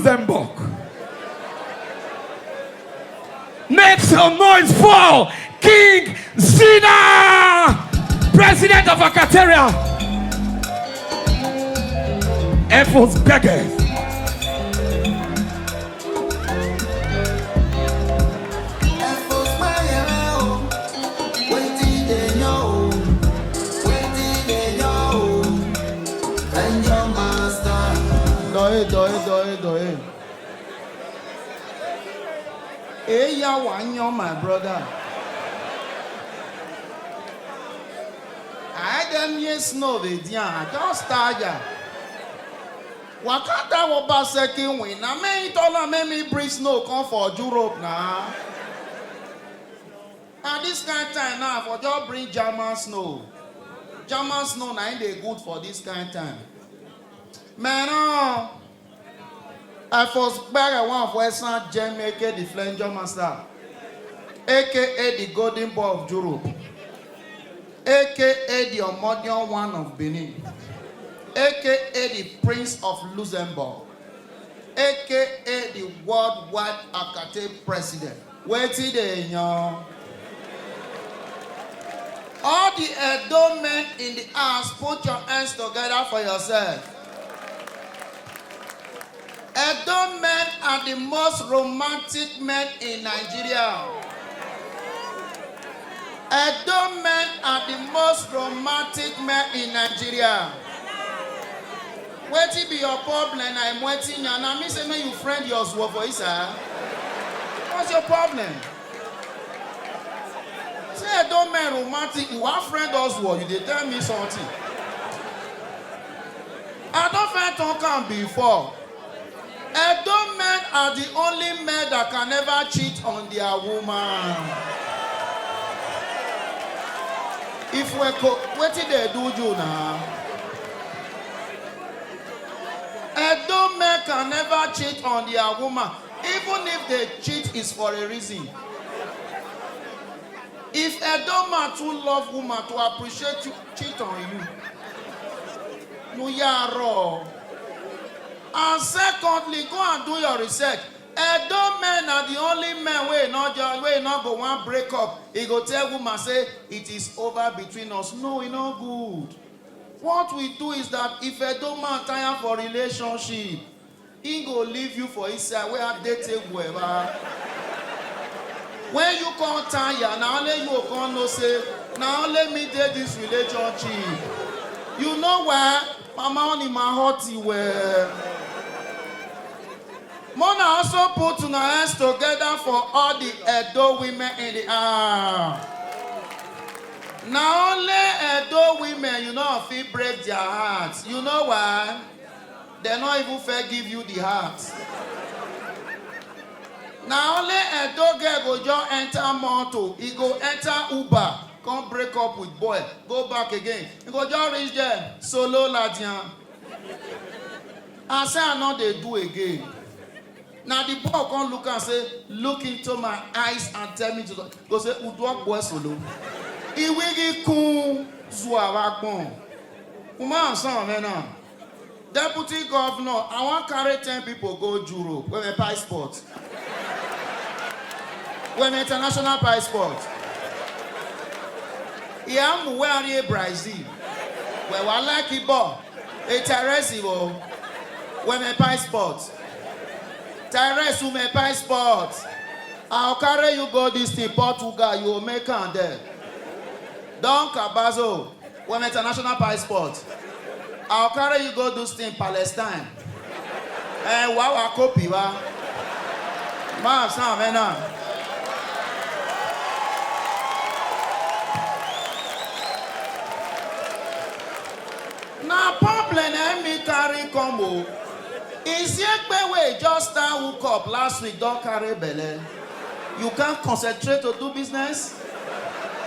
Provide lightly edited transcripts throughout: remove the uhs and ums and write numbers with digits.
Luxembourg. Make some noise for King Zina, President of Akateria. Air Force beggars. Doe. Hey, ya wanyo, my brother. I dem yes no the dia. Just tired. Wakata woba second win. Na me itola me bring snow come for Europe na. And this kind of time now for just bring German snow. German snow na ain't good for this kind of time. Man, I first bag one of Western Jamaica, the flanger master, aka the Golden Boy of Europe, aka the Omodion one of Benin, aka the Prince of Luxembourg, aka the worldwide Akate president. Waiting there, y'all. All the Edo men in the house, put your hands together for yourself. Edo men are the most romantic men in Nigeria. Edo men are the most romantic men in Nigeria. What be your problem? I'm waiting. And I mean, say, no, you friend yours for Isa. What's your problem? Say, Edo men romantic. You are friend us what? You did tell me something. I don't find talk before. Edo men are the only men that can never cheat on their woman. If what did they do now? Edo men can never cheat on their woman. Even if they cheat, is for a reason. If Edo man too love woman to appreciate you, cheat on you. No yaro. And secondly, go and do your research. Edo men are the only men where not go one break up. He go tell woman say it is over between us. No, it's not good. What we do is that if Edo man tire for relationship, he go leave you for his side where they take whoever. When you come tire, now only you come no say, now only me did this relationship. You know where mama only my heart where. Mona also put your hands together for all the Edo women in the house. Now only Edo women, you know, if they break their hearts. You know why? They not even fair give you the heart. Now only Edo girl go just enter motor. He go enter Uber. Come break up with boy. Go back again. He go just reach there. Solo ladian. I say I know they do again. Now the boy come look and say, look into my eyes and tell me to go say, Udwak boy solo. He will get cool zuawakbon. Uma son now. Deputy governor, I want to carry 10 people go Europe. When a passport. When international passport. Yeah, I'm wearing a Brazil. Well, I like it, but it's terrible. When a passport. Tyrese with my passport. I'll carry you go this thing, Portugal, you will make it there. Don Cabazo, with my international passport. I'll carry you go this thing, Palestine. And wow, I copy, wa. Man, Sam, man. Now, problem, me carry combo. Is your way just start hook up last week, don't carry belly. You can't concentrate to do business?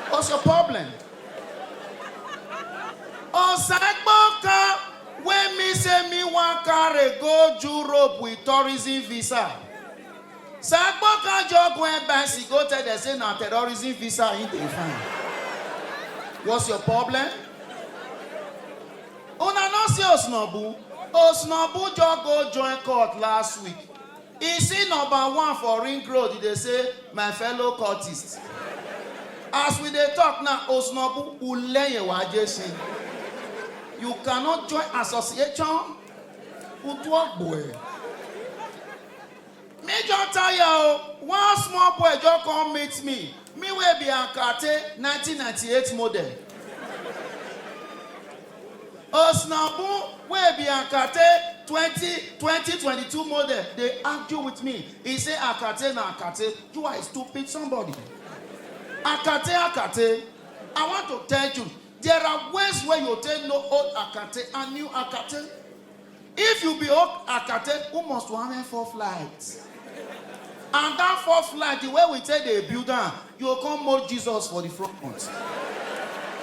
What's your problem? Osagboka, when me say me want carry go Europe with tourism visa. Sagboka just go embassy, go tell them say na terrorism visa in the fine. What's your problem? Una no see us no boo. Osnobu just go join court last week. He see number 1 for Ring Road. They say, my fellow courtists. As we dey talk now, Osnobu uleye wajesin. You cannot join association. Utuok boy. Me just tell you, one small boy just come meet me. Me will be a Kate 1998 model. Osnobu will be a Kate 2022 model. They argue with me. He say Akate na Akate. You are a stupid somebody. Akate. I want to tell you, there are ways where you take no old Akate and new Akate. If you be old Akate, who must have 4 flights? And that 4th flight, the way we take the builder, you come mold Jesus for the front.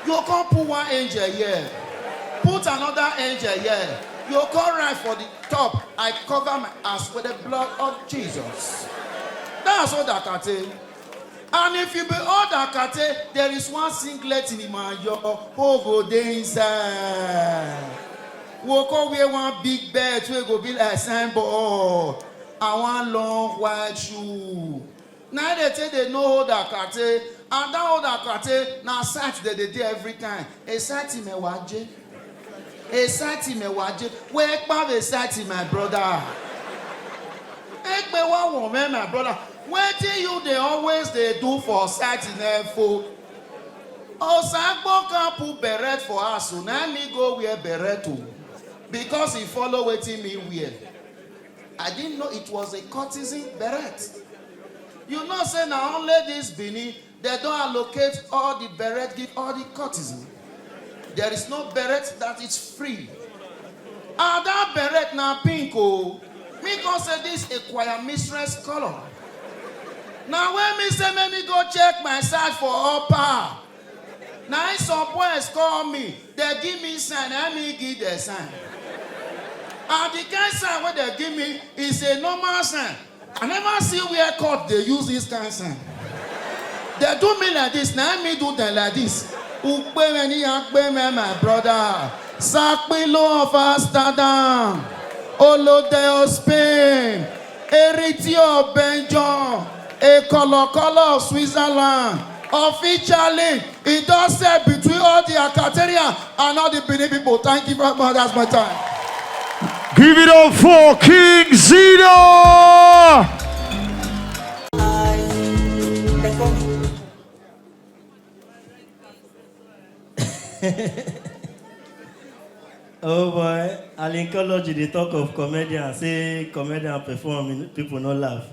You come put one angel here. Put another angel here. You come right for the top. I cover my ass with the blood of Jesus. That's all that Akate. And if you be all that Akate, there is one singlet in the man. Your go there inside. We'll come wear one big bed. We go be like signboard. And one long white shoe. Now they say they know all that Akate. And that all that Akate, now sight that they do every time. A sight in me waje. A sight in me waje. Where a sight in my brother. Ek me one woman, my brother. What do you they always they do for sight in their food? Osagbo can put beret for us. So now me go wear beret too. Because he follow waiting me wear. I didn't know it was a courtesan beret. You know, say now only this Bini, they don't allocate all the beret, give all the courtesan. There is no beret that is free. And that beret now pink, oh. Me can say this a choir mistress color. Now when me say let me go check my side for upper. Now some boys call me, they give me sign, and me give the sign. And the kind of sign what they give me is a normal sign. I never see where court they use this kind of sign. They do me like this, now me do them like this. My brother. Sakpilo of Amsterdam. Olodeo Spain. Eritio Benjon. A color of Switzerland. Officially, it does say between all the Acateria and all the Benin people. Thank you very much. That's my time. Give it up for King Zeno! Oh boy, Alincology, they talk of comedian, say comedian perform, people no laugh.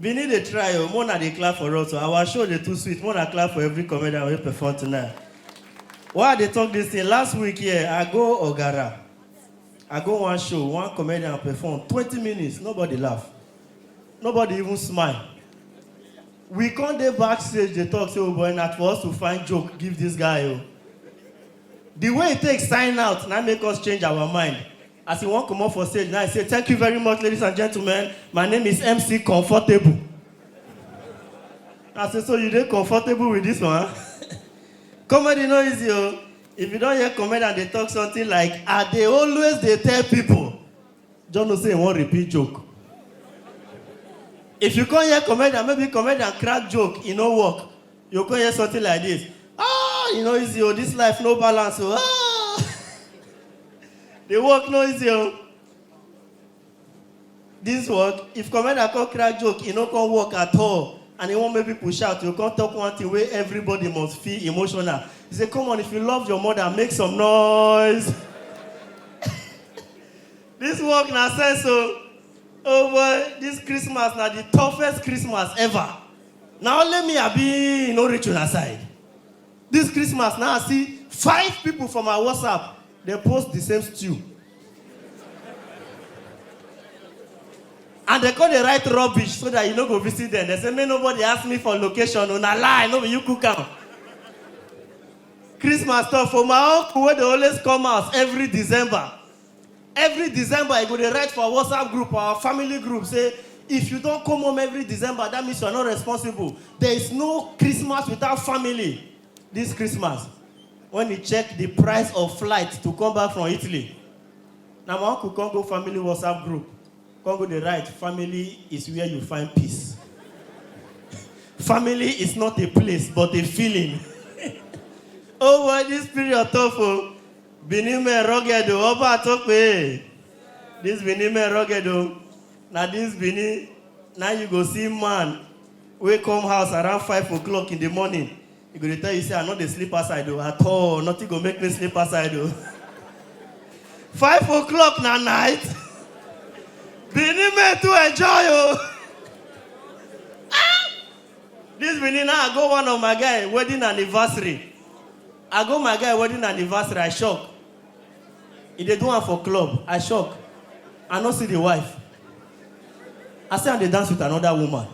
We need a try, Mona they clap for us, so our show they too sweet, Mona clap for every comedian we perform tonight. Why they talk this thing? Last week here, I go Ogara. I go one show, one comedian perform, 20 minutes, nobody laugh. Nobody even smile. We can't dey backstage, they talk, say, oh boy, not for us to find joke, give this guy. Oh. The way it takes sign out, now make us change our mind. As he won't come up for stage, now I say, thank you very much, ladies and gentlemen. My name is MC Comfortable. I say, so you dey comfortable with this one? Comedy no easy, oh. If you don't hear comedy and they talk something like, they always they tell people, John will say he won't repeat joke. If you can't hear comedian, maybe comedian crack joke, it no work. You can't hear something like this. You know easy, oh, this life no balance, oh. The work no easy, oh. This work, if comedian can't crack joke, it no can't work at all. And he won't make people shout. You can't talk one thing where everybody must feel emotional. He say, come on, if you love your mother, make some noise. This work na sense, so. Oh boy, this Christmas na the toughest Christmas ever. Now let me be no rich on our side. This Christmas now I see 5 people from our WhatsApp, they post the same stew. And they call the right rubbish so that you don't go visit them. They say, man, nobody ask me for location. No, na lie, no, you cook am. Christmas stuff for my uncle where they always come out every December. Every December, I go to write for our WhatsApp group, our family group, say, if you don't come home every December, that means you are not responsible. There is no Christmas without family this Christmas. when he checked the price of flight to come back from Italy. Now my uncle can't go family WhatsApp group. Can't go the right. Family is where you find peace. Family is not a place, but a feeling. Oh, boy, this period tough. Benin men rugged. Oba talk me. This Benin men rugged. Now this Benin, now you go see man. We come house around 5 o'clock in the morning. He go to tell you, say, I'm not the sleep outside though. At all. Nothing go make me sleep outside though. 5 o'clock na night. Benin men to enjoy you. This Benin now I go one of my guy wedding anniversary. I go my guy wedding anniversary, I shock. If they do one for club, I shock. I not see the wife. I say they dance with another woman.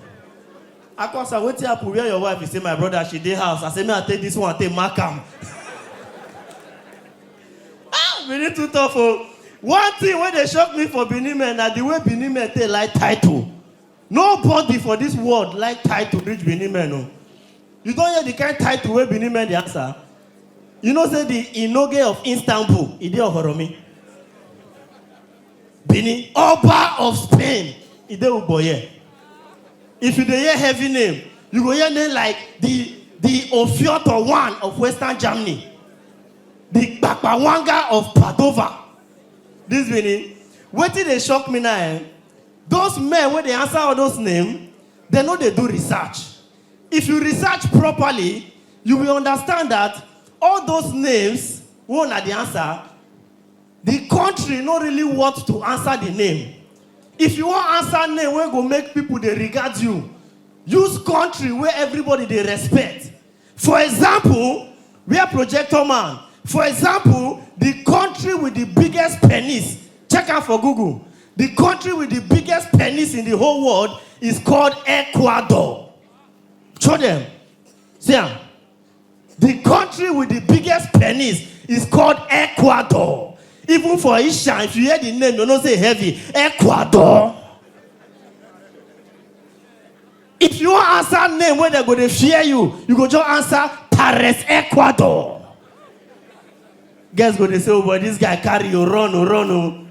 I come say, wait till where your wife? He say, my brother, she did house. I say, me I take this one, I take Markham. Benin too tough. One thing when they shock me for Benin men, that the way Benin men take like title. Nobody for this world like title reach Benin men. No. You don't hear the kind of title where Benin men the answer. You know, say the Inoge of Istanbul, Ide of Horomi. Benin, Oba of Spain, Ide Uboye. If you hear heavy name, you go hear name like the Ofiotr one of Western Germany. The Bakbawanga of Padova. This Benin. What did they shock me now? Those men, when they answer all those names, they know they do research. If you research properly, you will understand that all those names, one are the answer, the country not really want to answer the name. If you want answer name, where go make people they regard you, use country where everybody they respect. For example, we are Projector Man. For example, the country with the biggest penis, check out for Google. The country with the biggest penis in the whole world is called Ecuador. Show them. See them. The country with the biggest penis is called Ecuador. Even for Isha, if you hear the name, you don't say heavy. Ecuador. If you want answer name where they're going to fear you, you go just answer Paris, Ecuador. Guys go to say, oh boy, this guy carry you, run.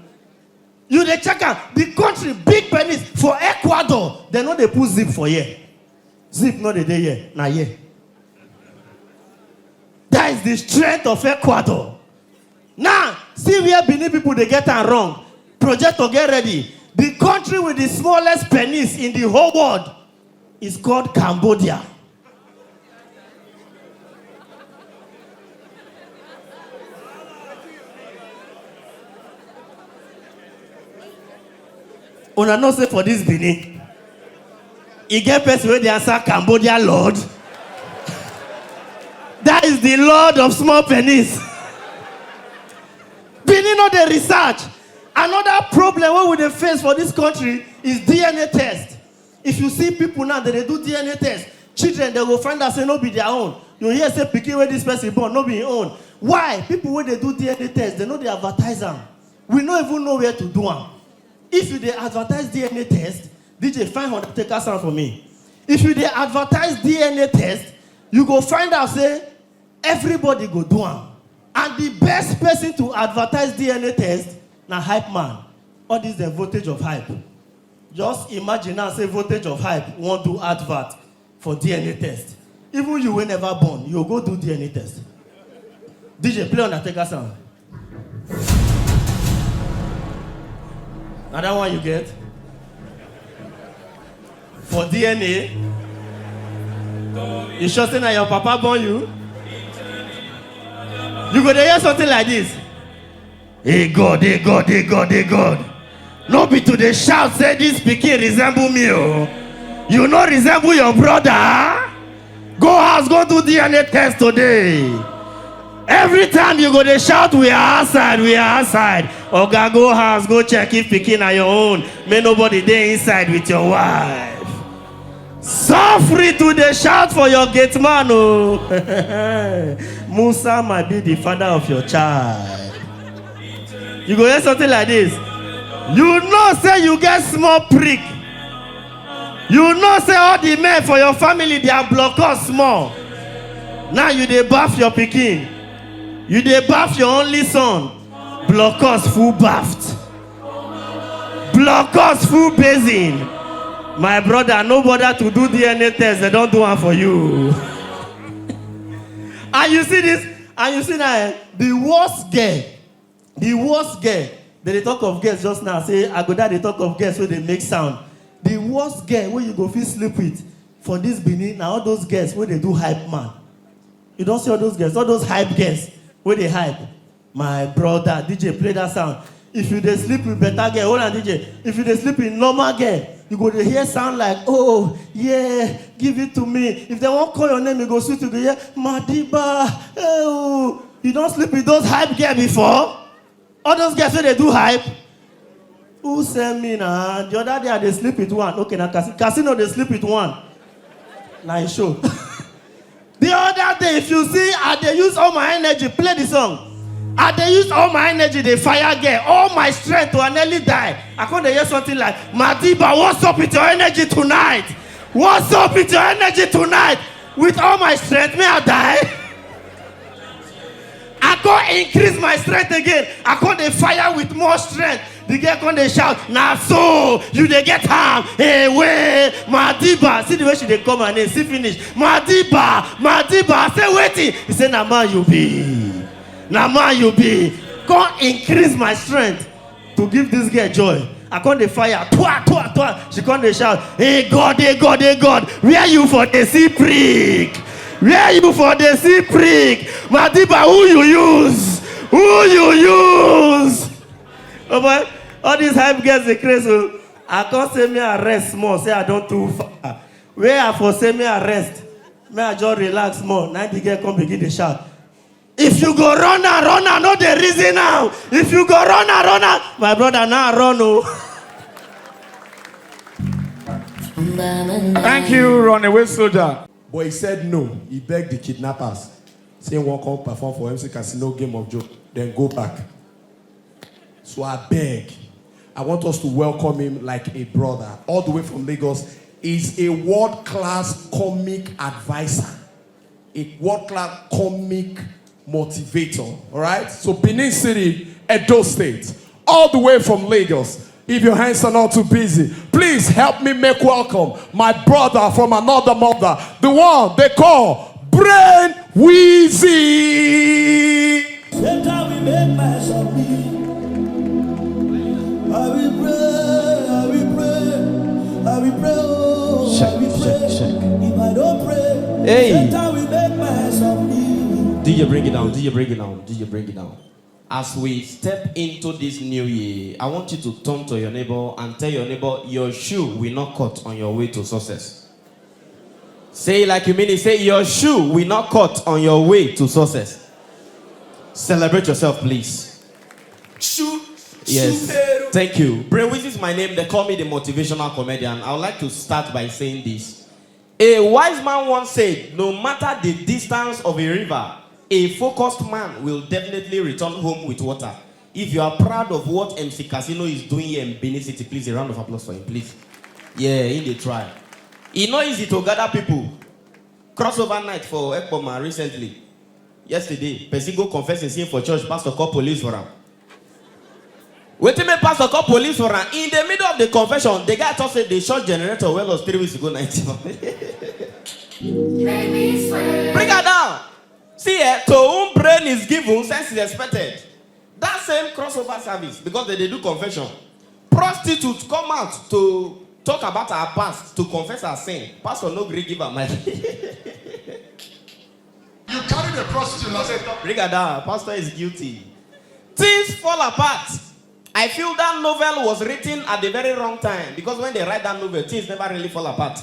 You they check out the country, big penis for Ecuador. They know they put zip for here. Zip not the day here, now here. That is the strength of Ecuador. Now, see where Benin people they get it wrong. Projector, get ready. The country with the smallest penis in the whole world is called Cambodia. Una no say for this Benin. He get person where they answer Cambodia Lord. That is the Lord of small penis. Benin know the research. Another problem we they face for this country is DNA test. If you see people now that they do DNA test, children they will find out say no be their own. You hear say pikin where this person born no be his own. Why? People when they do DNA test, they know they advertise them. We don't even know where to do them. If you they advertise DNA test, DJ find how to take a sound for me. If you they advertise DNA test, you go find out say everybody go do them. And the best person to advertise DNA test, na hype man. All this the voltage of hype. Just imagine now say voltage of hype want to advert for DNA test. Even you were never born, you go do DNA test. DJ play on the take a sound. Now that one you get for DNA. You sure say that your papa born you? You go to hear something like this. Hey God, hey God, hey God, hey God. No be to the shout say this pikin resemble me. Oh. You no resemble your brother. Go house, go do DNA test today. Every time you go to shout, we are outside, we are outside. Oga, go house, go check if pikin are your own. May nobody there inside with your wife. So free to the shout for your gate man. Oh. Musa might be the father of your child. You go hear something like this. You know say you get small prick. You know say all the men for your family they are blockers small. Now you dey baff your pikin. You dey bath your only son. Block us full bathed. Block us full basin. My brother, no bother to do DNA test. They don't do one for you. And you see this, and you see that the worst girl. They talk of girls just now. Say, I go there, they talk of girls where they make sound. The worst girl where you go feel sleep with for this Benin, now all those girls where they do hype man. You don't see all those girls, all those hype girls where they hype. My brother, DJ, play that sound. If you dey sleep with better girl, hold on DJ. If you dey sleep with normal girl, you go to hear sound like, oh, yeah, give it to me. If they won't call your name, you go sweet to go, yeah, Madiba, oh. You don't sleep with those hype girls before? All those girls say they do hype? Who send me now? The other day, they sleep with one. Okay, now casino, they sleep with one. Now show. The other day, if you see, they use all my energy, play the song. They use all my energy, they fire girl, all my strength to nearly die. I can't hear something like, Madiba, what's up with your energy tonight? What's up with your energy tonight? With all my strength, may I die? I can't increase my strength again. I can't fire with more strength. The girl can't shout, nah so, you they get harm. Hey, way, Madiba. See the way she they come and they see finish. Madiba. I say, waiting. He said, nah man, you be. Now man you be. Can't increase my strength to give this girl joy. I can't fire. Twa. She can't shout, hey God. Where you for the sea prick? Where you for the sea prick? Madiba, who you use? Oh boy, all these hype girls are crazy. I can't say me arrest more. Say I don't too far. Where I for say me arrest? May I just relax more. Now the girl come begin to shout. If you go run, no the reason now. If you go run, my brother now run. Oh. Thank you, Runaway Soldier. But he said no. He begged the kidnappers. Saying one come perform for MC Casino Game of Joke, then go back. So I beg. I want us to welcome him like a brother. All the way from Lagos. He's a world-class comic advisor. A world-class comic motivator. All right? So Benin City, Edo State. All the way from Lagos. If your hands are not too busy, please help me make welcome my brother from another mother. The one they call Brain Wizzy. Check. Hey. DJ bring it down. As we step into this new year, I want you to turn to your neighbor and tell your neighbor, your shoe will not cut on your way to success. Say it like you mean it. Say, your shoe will not cut on your way to success. Celebrate yourself, please. Shoe. Yes. Thank you. Brain Wizzy is my name. They call me the motivational comedian. I would like to start by saying this. A wise man once said, no matter the distance of a river, a focused man will definitely return home with water. If you are proud of what MC Casino is doing here in Benin City, please, a round of applause for him, please. Yeah, in the try. It's not easy to gather people. Crossover night for Ekpoma recently. Yesterday, person go confess and sin for church, pastor call police for him. Wait a minute, pastor call police for him. In the middle of the confession, the guy thought the short generator well was 3 weeks ago, 19. Bring her down. See, to whom brain is given, sense is expected. That same crossover service, because they do confession. Prostitutes come out to talk about our past, to confess our sin. Pastor no gree give her money. You carry the prostitute and say, bring her down. Pastor is guilty. Things fall apart. I feel that novel was written at the very wrong time, because when they write that novel, things never really fall apart.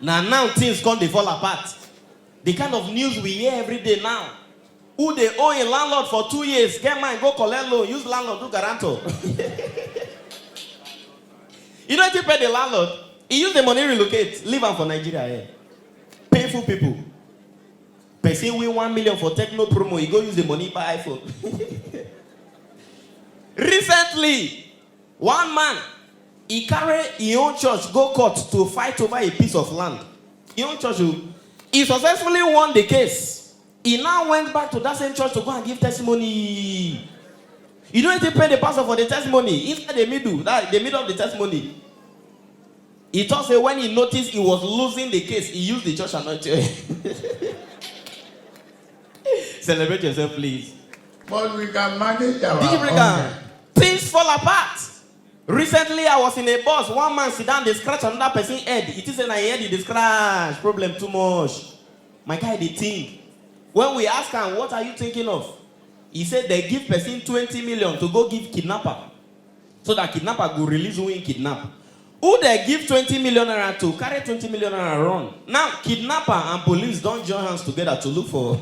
Now things can't fall apart. The kind of news we hear every day now. Who they owe a landlord for 2 years, get mine, go collect loan, use landlord, do guarantor. You know if you pay the landlord, he use the money relocate, leave him for Nigeria. Yeah. Painful people. Person win 1 million for techno promo, he go use the money buy iPhone. Recently, one man, he carry his own church, go court to fight over a piece of land. His own church, he successfully won the case. He now went back to that same church to go and give testimony. You don't even pay the pastor for the testimony. Inside the middle of the testimony. He thought say when he noticed he was losing the case, he used the church anointing. Celebrate yourself, please. But we can manage our own. Things fall apart. Recently, I was in a bus. One man sit down, they scratch another person's head. It is an head, they scratch. Problem too much. My guy, they think. When we ask him, what are you thinking of? He said they give person 20 million to go give kidnapper. So that kidnapper will release who in kidnap. Who they give 20 million naira to carry 20 million naira run. Now, kidnapper and police don't join hands together to look for.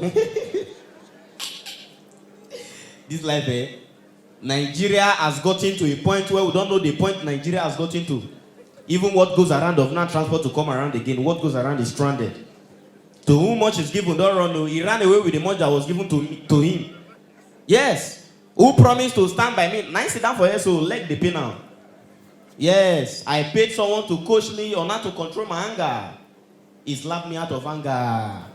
This life, Nigeria has gotten to a point where we don't know the point Nigeria has gotten to. Even what goes around of not transport to come around again. What goes around is stranded. To whom much is given, don't run. No. He ran away with the much that was given to him. Yes. Who promised to stand by me? Now sit down for her, so leg the pin now. Yes. I paid someone to coach me on how to control my anger. He slapped me out of anger.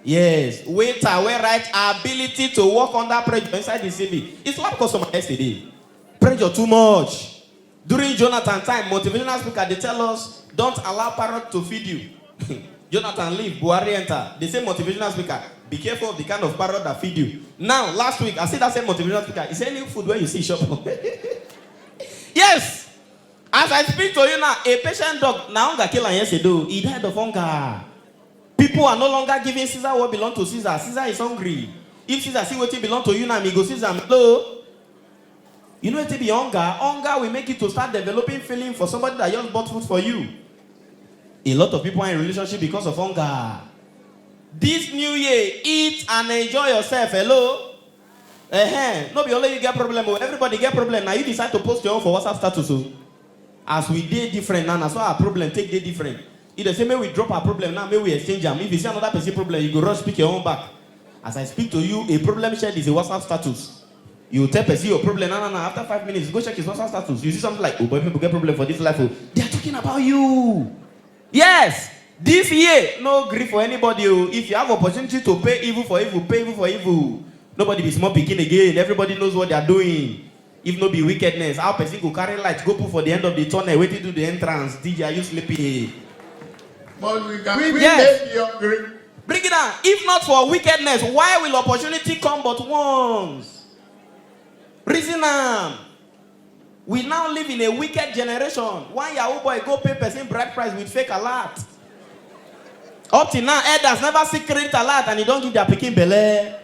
Yes. Waiter, where right ability to work under pressure inside the CV. It's like customer yesterday. Pressure too much. During Jonathan time, motivational speaker, they tell us, don't allow parrot to feed you. Jonathan leave, Buhari enter. They say motivational speaker, be careful of the kind of parrot that feed you. Now, last week, I see that same motivational speaker. Is there any food where you see shop? Yes. As I speak to you now, a patient dog, now hunger kill and yesterday, he died of hunger. People are no longer giving Caesar what belongs to Caesar. Caesar is hungry. If Caesar see what belongs to you now, he go Caesar. Hello? You know it be hunger. Hunger will make you to start developing feeling for somebody that just bought food for you. A lot of people are in relationship because of hunger. This new year, eat and enjoy yourself. Hello? No be only you get problem. Everybody get problem. Now you decide to post your own for WhatsApp status. So. As we did different now, so our problem take day different. If they say, may we drop our problem now, may we exchange them. If you see another person problem, you go rush speak your own back. As I speak to you, a problem shared is a WhatsApp status. You tell person your problem, no. After 5 minutes, go check his WhatsApp status. You see something like, oh, boy, people get problem for this life. Oh. They are talking about you. Yes. This year, no grief for anybody. Oh. If you have opportunity to pay evil for evil, pay evil for evil. Nobody be small picking again. Everybody knows what they are doing. If no be wickedness, how person go carry light, go put for the end of the tunnel, wait to do the entrance. DJ, are you sleepy? But we can yes. Your bring it down. If not for wickedness, why will opportunity come but once? Reason we now live in a wicked generation. One Yahoo boy go pay person bride price with fake alert. Up till now, elders never see credit alert and he don't give their picking belly.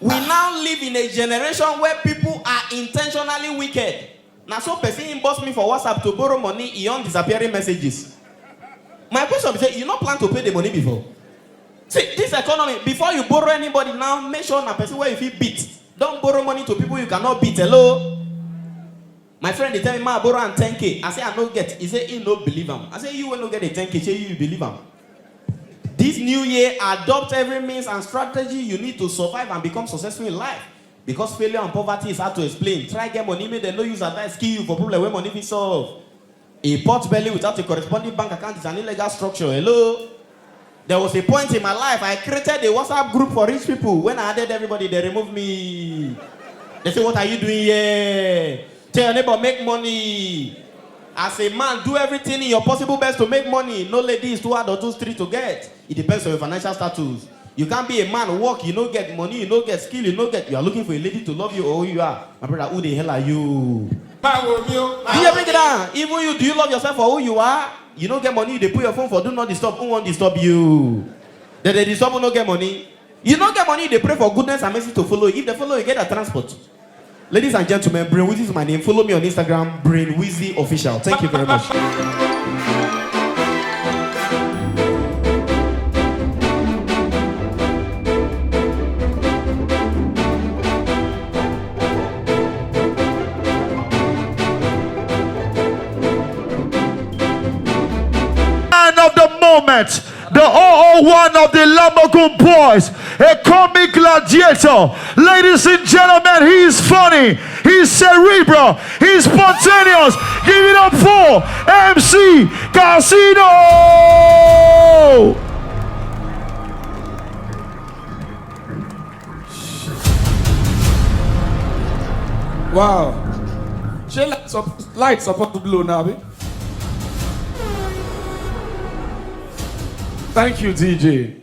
We now live in a generation where people are intentionally wicked. Now, so person inbox me for WhatsApp to borrow money, he on disappearing messages. My question is, you not plan to pay the money before? See, this economy, before you borrow anybody now, make sure na person where you feel beat. Don't borrow money to people you cannot beat. Hello? My friend, they tell me, I borrow and 10K. I say, I no get. He say, he no believe him. I say, you will not get a 10K. Say, you believe him. This new year, adopt every means and strategy you need to survive and become successful in life. Because failure and poverty is hard to explain. Try get money, make them no use advice, kill you for problem where money be solved. A pot belly without a corresponding bank account is an illegal structure. Hello? There was a point in my life, I created a WhatsApp group for rich people. When I added everybody, they removed me. They say, what are you doing here? Tell your neighbor, make money. As a man, do everything in your possible best to make money. No lady is too hard or too street to get. It depends on your financial status. You can't be a man, work, you don't get money, you don't get skill, you don't get. You are looking for a lady to love you or who you are. My brother, who the hell are you? Do you bring it down? Even you, do you love yourself for who you are? You don't get money, they put your phone for do not disturb. Who won't disturb you? They disturb who don't get money. You don't get money, they pray for goodness and mercy to follow. If they follow, you get a transport. Ladies and gentlemen, Brain Wizzy is my name. Follow me on Instagram, Brain Wizzy Official. Thank you very much. Of the moment, the 001 of the Lamborghini boys, a comic gladiator. Ladies and gentlemen, he's funny, he's cerebral, he's spontaneous. Give it up for MC Casino. Wow. She lights supposed to blow now, be? Thank you, DJ.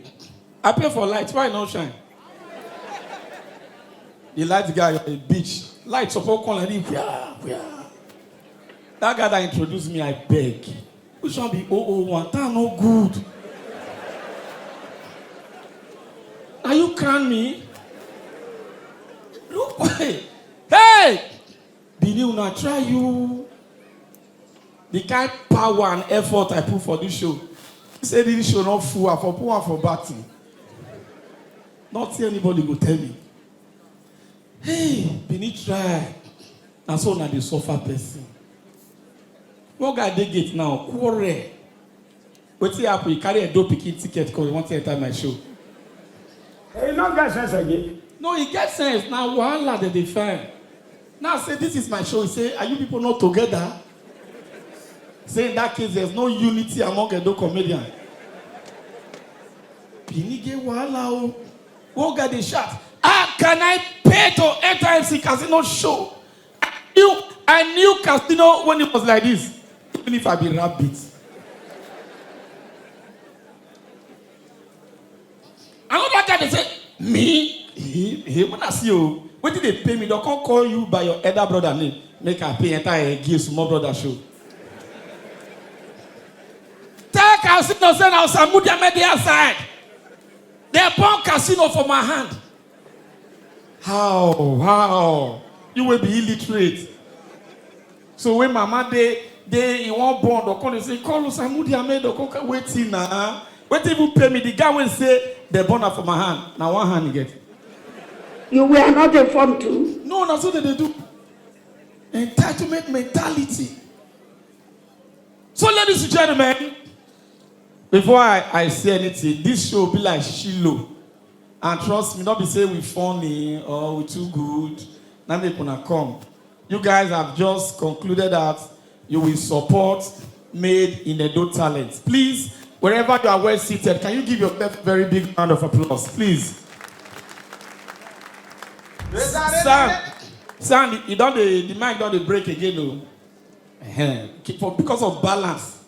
I pay for lights. Why not shine? The light guy on the beach. Lights support calling him. That guy that introduced me, I beg. Which one be 001? That no good. Are you crying me? Look, hey! Bini una try you. The kind of power and effort I put for this show. He said this show not full, I for poor for batting. Not see anybody go tell me. Hey, Bini try. And so now the suffer person. One guy they get now, quarrel. What's the happen? He carry a dope picking ticket because he want to enter my show. Hey, no get sense again. No, he gets sense. Now, wahala that they find. Now, say, this is my show. He say, are you people not together? Say, in that case, there's no unity among Edo comedians. Bini get wahala. One guy they shout, can I pay to enter MC Casino show? I knew Casino when it was like this. Even if I be rabbit. Another guy they say, me? He when I see you, what did they pay me? They can't call you by your elder brother name. Make I pay entire give small brother show. Tell Casino send out some media outside. They bought Casino for my hand. How? You will be illiterate. So when mama they in one bond, they come and say, call us Samudia made the coca waiting now. Wait till you pay me. The guy will say they born for my hand. Now one hand you get. You were not informed too? No, that's what they do. Entitlement mentality. So ladies and gentlemen, before I say anything, this show will be like Shiloh. And trust me, not be say we funny or we too good. Now they gonna come. You guys have just concluded that you will support Made in Edo Talent. Please, wherever you are well seated, can you give yourself a very big round of applause, please? Sam, the mic don't break again, no. Because of balance.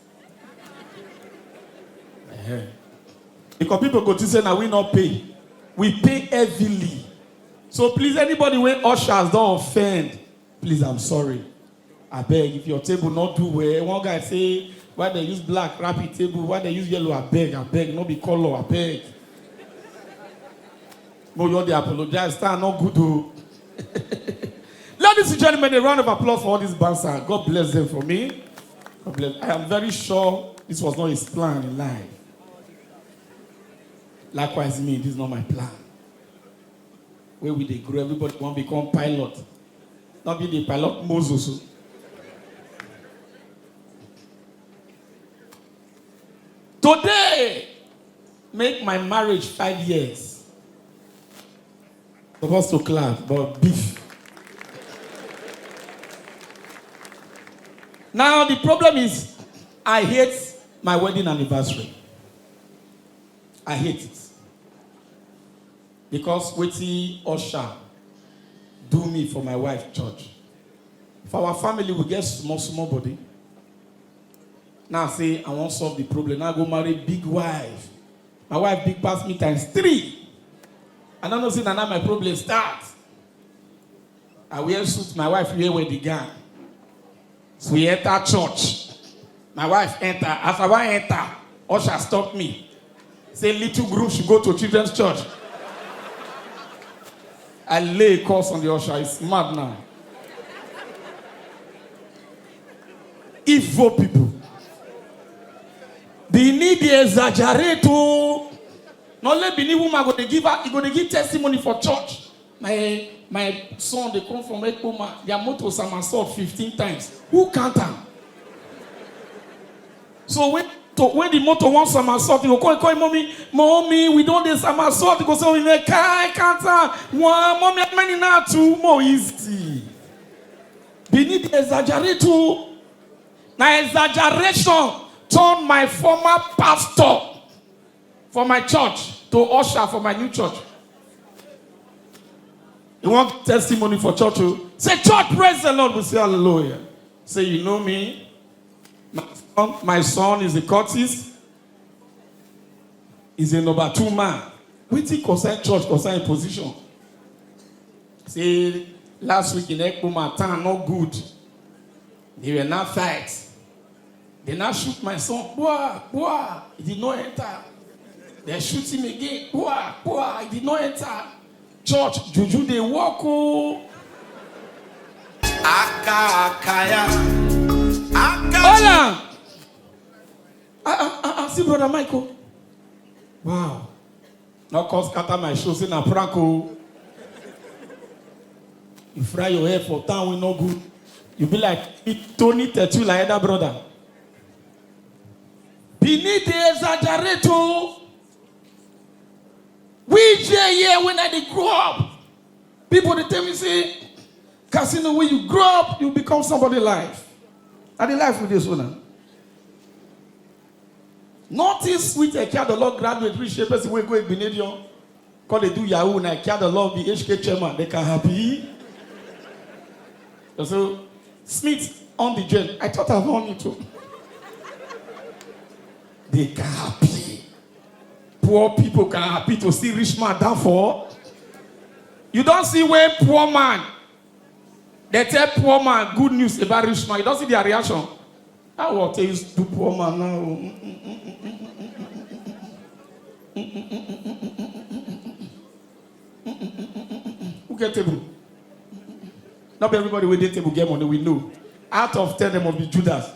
Because people go to say now we not pay. We pay heavily. So please, anybody when ushers don't offend, please, I'm sorry. I beg, if your table not do well, one guy say, why they use black, rapid table, why they use yellow, I beg, not be color, I beg. No, you they apologize, stand not good though. Ladies and gentlemen, a round of applause for all these bouncers. God bless them for me. God bless. I am very sure this was not his plan in life. Likewise me, this is not my plan. Where will they grow? Everybody want to become pilot. Not be the pilot Moses. Today, make my marriage 5 years. Supposed to clap, but beef. Now the problem is, I hate my wedding anniversary. I hate it. Because wetin usher do me for my wife church. For our family, we get small body. Now say, I won't solve the problem. Now I go marry big wife. My wife big pass me ×3. I don't know say now my problem start. I wear suit, my wife wear the gown. So we enter church. My wife enter. As I enter, usher stop me. Say little group should go to children's church. I lay a curse on the usher. It's mad now. Evil people. They need the exaggerate to. Not let be woman go to give her. He go to give testimony for church. My son, they come from Ekpoma. Their motor somersault 15 times. Who count them? So when the motor wants somersault, he go call mommy, we don't do somersault. He go say, we make can't one, mommy, many now two more easy. They need to exaggerate too. Now exaggeration turned my former pastor for my church to usher for my new church. You want testimony for church? Say, church, praise the Lord. We say, hallelujah. Say, you know me. My son is a courtist. He's a number 2 man. We think concern church, concern position. Say, last week in Ekuma town, not good. They were not fight. They now shoot my son. Boah, he did not enter. They shoot him again. Boah, he did not enter. Church, Juju, they walk. Hola. See brother Michael. Wow. Now cause scatter my shoes in a pranko. You fry your hair for town, we no good. You be like Tony Tetu like other brother. Beneath the exaggerator. We here when I grow up. People they tell me say, Casino, when you grow up, you become somebody life. And the life with this one. Notice with a care the Lord graduate, rich person will go Benedion. Cause they do Yahoo and I care the Lord be HK chairman. They can happy. So Smith on the jail. I thought I've on it too. They can happy. Poor people can happy to see rich man down for. You don't see where poor man. They tell poor man good news about rich man. You don't see their reaction. I will tell you to poor man now. Who get table? Not everybody with the table get money. We know. Out of 10, there must be Judas.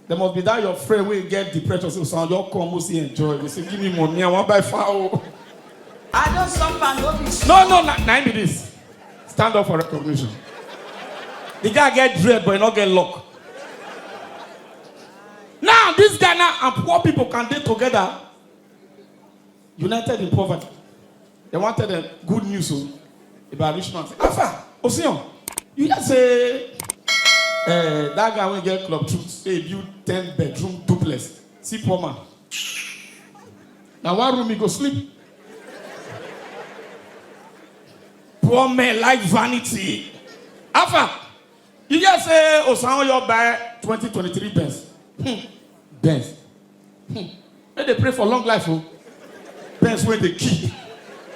There must be that your friend will get depression. So you come, see enjoy. You say, give me money. I want to buy foul. I know some man will be. No, not this. Stand up for recognition. The guy get dread, but he not get luck. Now, this guy now and poor people can date together. United in poverty. They wanted a good news about rich man. Alpha, Osion, you just say that guy will get club truth. Say build 10 bedroom duplex. See poor man. Now one room he go sleep. Poor man like vanity. Alpha, you just say Osan you buy 2023 Benz. Benz. When they pray for long life, Benz with the key.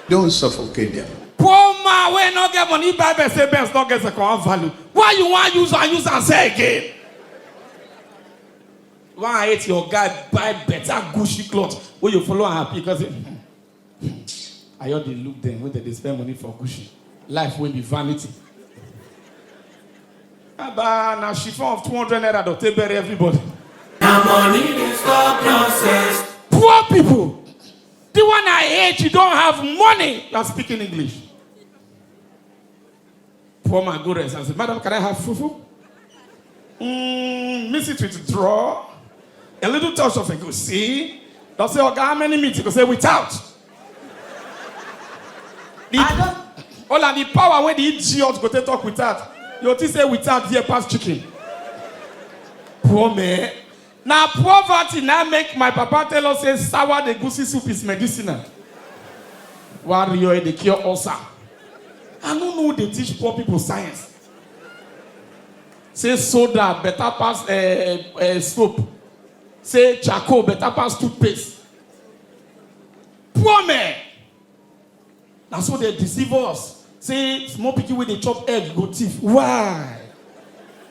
Don't suffocate them. Poor man, when not get money, buy Benz, say Benz not get second value. Why you want use and say again? Why I hate your guy buy better Gucci clothes where you follow happy because I heard they look them when they spend money for Gucci. Life will be vanity. Now chiffon of 200 naira they bury everybody. Now money is stop nonsense. Poor people. The one I hate, you don't have money. You are speaking English. Poor man go rest and say, madam, can I have fufu? Miss it with draw. A little touch of a go see. Don't say, okay, how many meat? You go say, without. All of the power when the idiot go to talk without. You have to say without here past chicken. Poor man. Now poverty now make my papa tell us say sour the goosey soup is medicinal. Warrior they cure ulcer. I don't know they teach poor people science. Say soda better pass soap. Say charcoal better pass toothpaste. Poor man. Now so they deceive us. Say small people when they chop egg go thief. Why?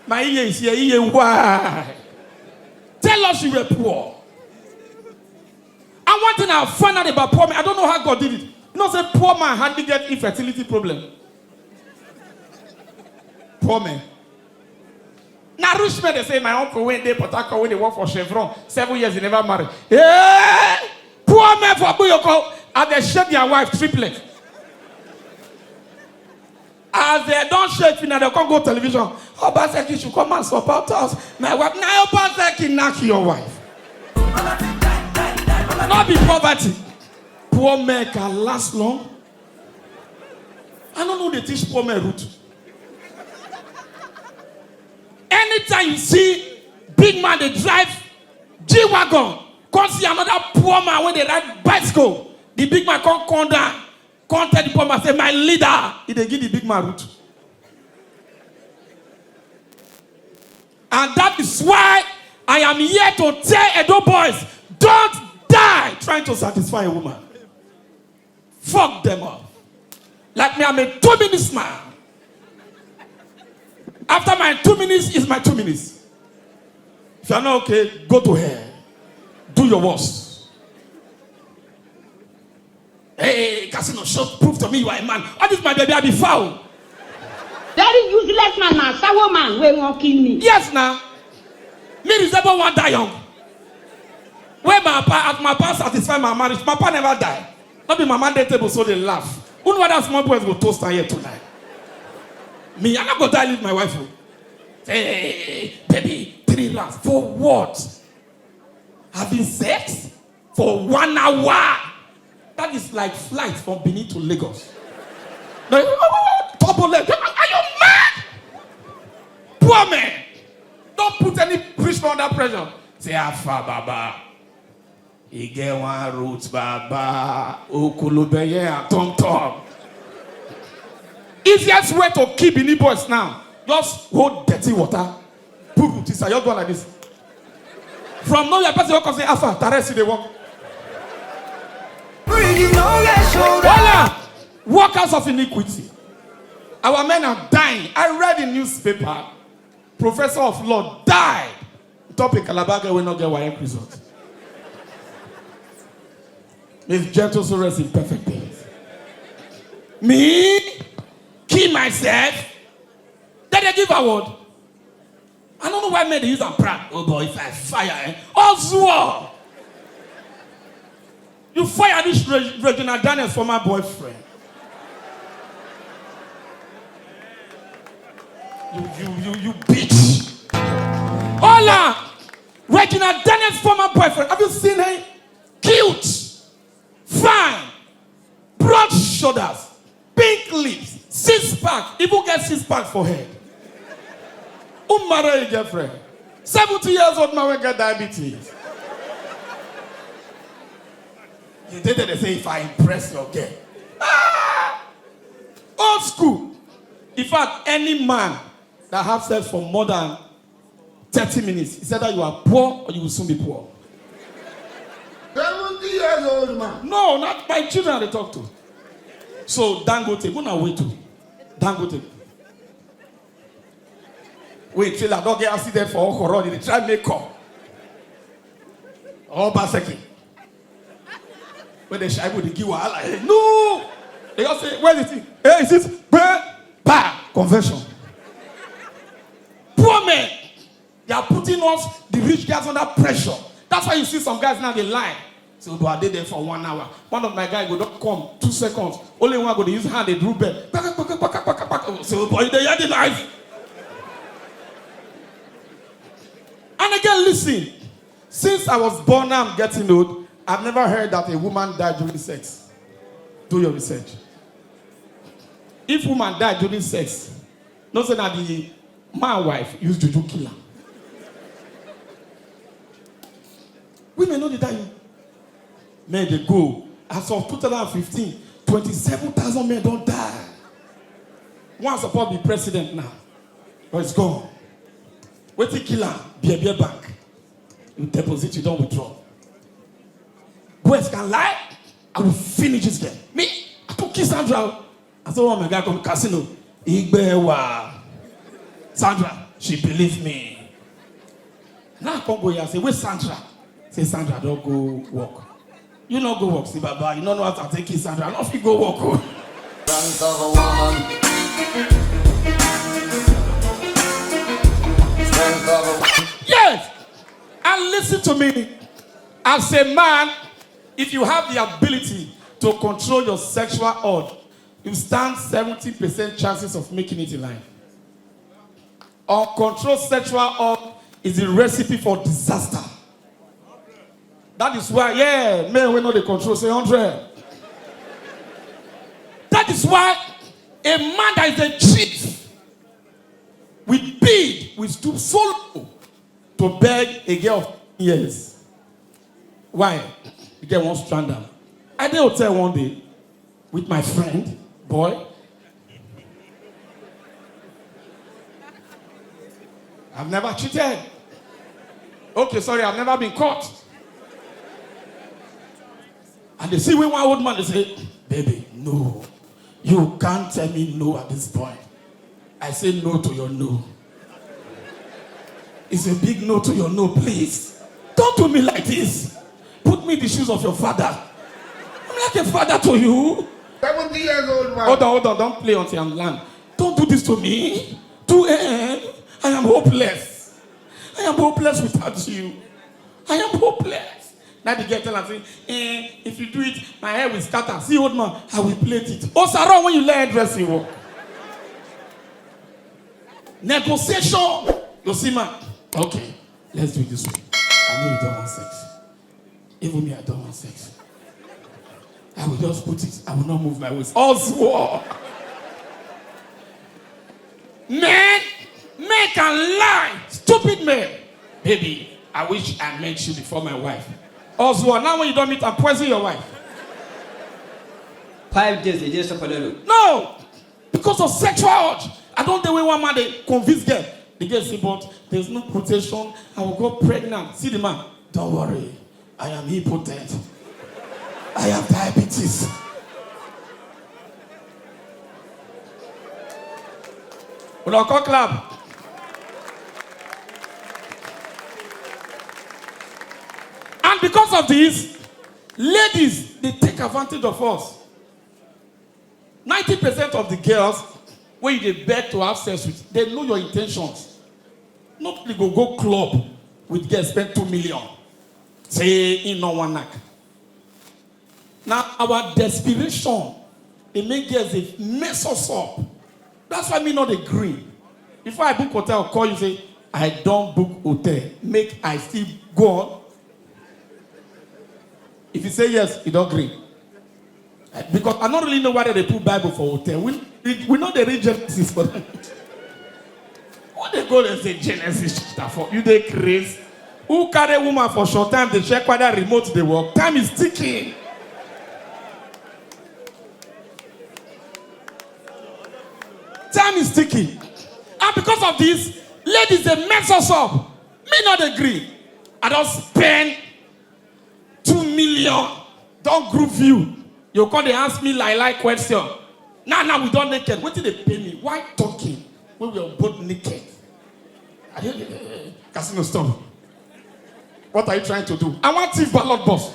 My ear is here. Why? Tell us you were poor. And one thing I found out about poor man, I don't know how God did it. You know, say poor man hardly get infertility problem. Poor man. Now rich men they say my uncle went there, but when they work for Chevron, 7 years he never married. Yeah, poor man for Buyoko, and they shake their wife triplet. As they don't shake, they can't go television. Obaseki should come and support us. My wife, now Obaseki knock your wife. Not be poverty. Poor men can last long. I don't know they teach poor men route. Anytime you see big man they drive G-Wagon, come see another poor man when they ride bicycle. The big man come down. Come tell the poor man, say, my leader. He dey give the big man root. And that is why I am here to tell Edo boys, don't die trying to satisfy a woman. Fuck them up. Like me, I'm a 2-minute man. After my 2 minutes is my 2 minutes. If you're not okay, go to hell. Do your worst. Hey, Casino, prove to me you are a man. All this, my baby, I be foul. Very useless man now. Sour man, we won't kill me. Yes, now. Me resemble one die young. When my pa satisfy my marriage, my pa never die. Not be my man table, so they laugh. Who know that small boys will toast her here tonight? Me, I'm not gonna die leave my wife. Hey, baby, 3 rounds. For what? Having sex? For 1 hour? That is like flight from Benin to Lagos. Double leg. Are you mad? Poor man. Don't put any preach under pressure. Say, Afa Baba. He get one root, Baba. Okulubeye and Tom Tom. Easiest way to keep Benin boys now. Just hold dirty water. Put root inside. You're going like this. From now, your person will come say, Afa, Taresi, they walk. Voila! Workers of iniquity. Our men are dying. I read in newspaper, professor of law died. Topic Calabaga will not get YF result. Miss Gentle so rest in perfect peace. Me? Kill myself? Then they give award. I don't know why men they use and proud. Oh boy, if I fire, Oswald! You fire this Regina Daniels for my boyfriend. You bitch. Hola! Regina Daniels' former boyfriend. Have you seen her? Cute. Fine. Broad shoulders. Pink lips. 6-pack. Even get 6-pack for her. Who marry a girlfriend? 70 years old man will get diabetes. The day that they say, if I impress your girl. Ah! Old school. In fact, any man that have sex for more than 30 minutes, it's either you are poor or you will soon be poor. 70 years old man. No, not my children they talk to. So, Dangote, go now wait to. Dangote. Wait till I don't get accident for all they try to make up. All Baseki. When they shy with the give wahala. No! They all say, where is it? Hey, is it? Bah! Conversion. Poor men. They are putting us, the rich guys, under pressure. That's why you see some guys now, they lie. So, I did there for 1 hour. One of my guys go, don't come, 2 seconds. Only one go, they use hand, they drew bed. So, boy, they are the life. And again, listen. Since I was born, I'm getting old. I've never heard that a woman died during sex. Do your research. If woman died during sex, not say that the man wife used juju killer. Women know they die. Men they go. As of 2015, 27,000 men don't die. One supposed to be president now, but it's gone. Wait till killer, be a bank. You deposit, you don't withdraw. Boys can lie, I will finish this game. Me, I took kiss Sandra. I saw one my guy come casino. Igbewa. Sandra, she believed me. Now I come go here and say, where's Sandra? Say, Sandra, don't go walk. You don't go walk, see, Baba. You don't know how to take kiss Sandra. I don't think go walk. Strength of a woman. Strength of a woman. Yes! And listen to me. As a man, if you have the ability to control your sexual urge, you stand 70% chances of making it in life. Uncontrolled sexual urge is a recipe for disaster. That is why, men will know the control, say 100. That is why a man that is a chief with bid, will stoop so low to beg a girl of 10 years. Why? The girl wants to strand her. I did hotel one day. with my friend, boy. I've never cheated. Okay, sorry, I've never been caught. And they see when one old man, they say, baby, no. You can't tell me no at this point. I say no to your no. It's a big no to your no, please. Don't do me like this. Put me in the shoes of your father. I'm like a father to you. 70 years old man. Hold on, don't play until I'm land. Don't do this to me. I am hopeless. I am hopeless without you. I am hopeless. Now the girl tell her, say, if you do it, my hair will scatter. See, old man, I will plait it. Oh, Sarah, when you learn dressing work. Negotiation. You see, man. Okay, let's do it this way. I know you don't want sex. Even me, I don't want sex. I will just put it. I will not move my waist. Oswald. Men can lie. Stupid men. Baby, I wish I met you before my wife. Oswald, now when you don't meet, I'm poisoning your wife. 5 days, they just for the No! Because of sexual urge. I don't know when one man they convince girl. The girl say, but there's no protection. I will go pregnant. See the man. Don't worry. I am impotent. I have diabetes. We'll call clap. And because of this, ladies, they take advantage of us. 90% of the girls, when you beg to have sex with, they know your intentions. Not they go club with girls spend 2 million. Say in no one neck. Now our desperation, they make girls they mess us up. That's why me not agree. Before I book hotel, I'll call you say, I don't book hotel. Make I still go on. If you say yes, you don't agree. Because I don't really know why they put Bible for hotel. We know they read Genesis for them. What they go and say Genesis chapter 4? You they crazy. Who carry a woman for short time? They check whether remote they work. Time is ticking. Time is ticking. And because of this, ladies, they mess us up. Me not agree. I don't spend 2 million. Don't groove you. You come they ask me like question. Now we don't naked. What did they pay me? Why talking when we are both naked? Casino, stop. What are you trying to do? I want thief ballot boss.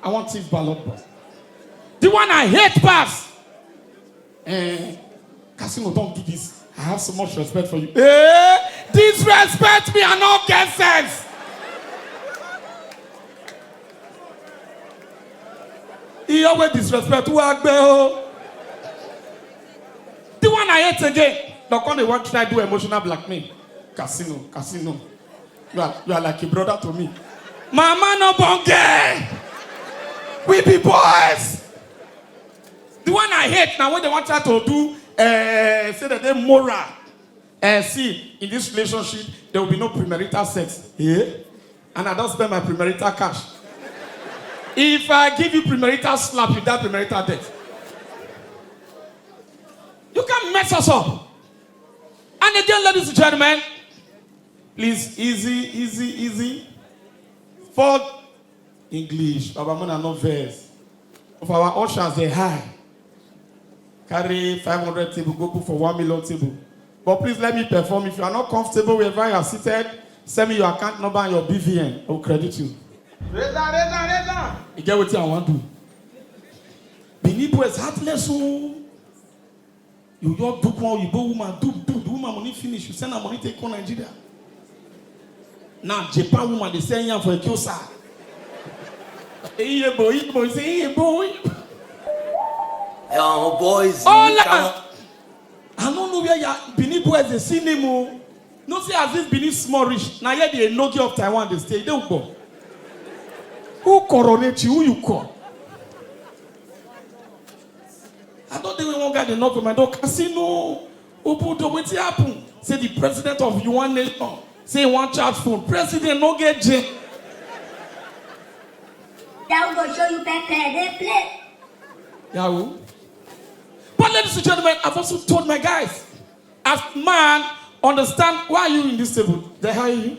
I want thief ballot boss. The one I hate pass. Casino, don't do this. I have so much respect for you. Disrespect me and not get sense. He always disrespect who I The one I hate again. Now come they want to try to do emotional blackmail. Casino. You are like a brother to me. Mama no bonge. We be boys. The one I hate now when they want to do say that they're moral. See, in this relationship, there will be no premarital sex. Yeah? And I don't spend my premarital cash. If I give you premarital slap, you die premarital death. You can't mess us up. And again, ladies and gentlemen, please, easy. For English, Babamona no verse. Of our ushers, they high. Carry 500 table, go put for 1 million table. But please let me perform. If you are not comfortable wherever you are seated, send me your account number and your BVN. I will credit you. Reza. You get what I want to do. Binibu is heartless. You just do one, you go woman, do the woman money finish. You send her money take on Nigeria. Now Japan woman they send you for a kiosa. Hey boy, say boy. Yo, boys. I don't know where you Benin boys they see name. No say as this Benin small rich. Now here the Nogi of Taiwan they stay. They will go. Who coronate you? Who you call? I don't think we won't get the knock on my door. Casino. Obudo, what's happen? Say the president of one nation. Say one charge phone. President no get jail. That will show you better. They play. Yahoo. But ladies and gentlemen, I've also told my guys, as man, understand why are you in this table? They hire you?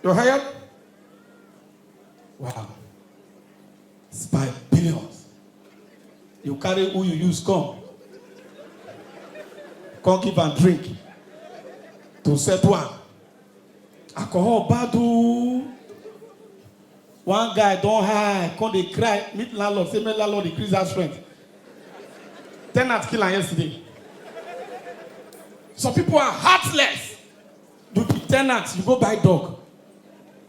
You're hired? Wow. It's by billions. You carry who you use, come give and drink. To set one. Alcohol badu. One guy don't hide, come they cry, meet landlord, say my landlord increase that strength. Tenant kill him yesterday. Some people are heartless. You be tenants, you go buy dog.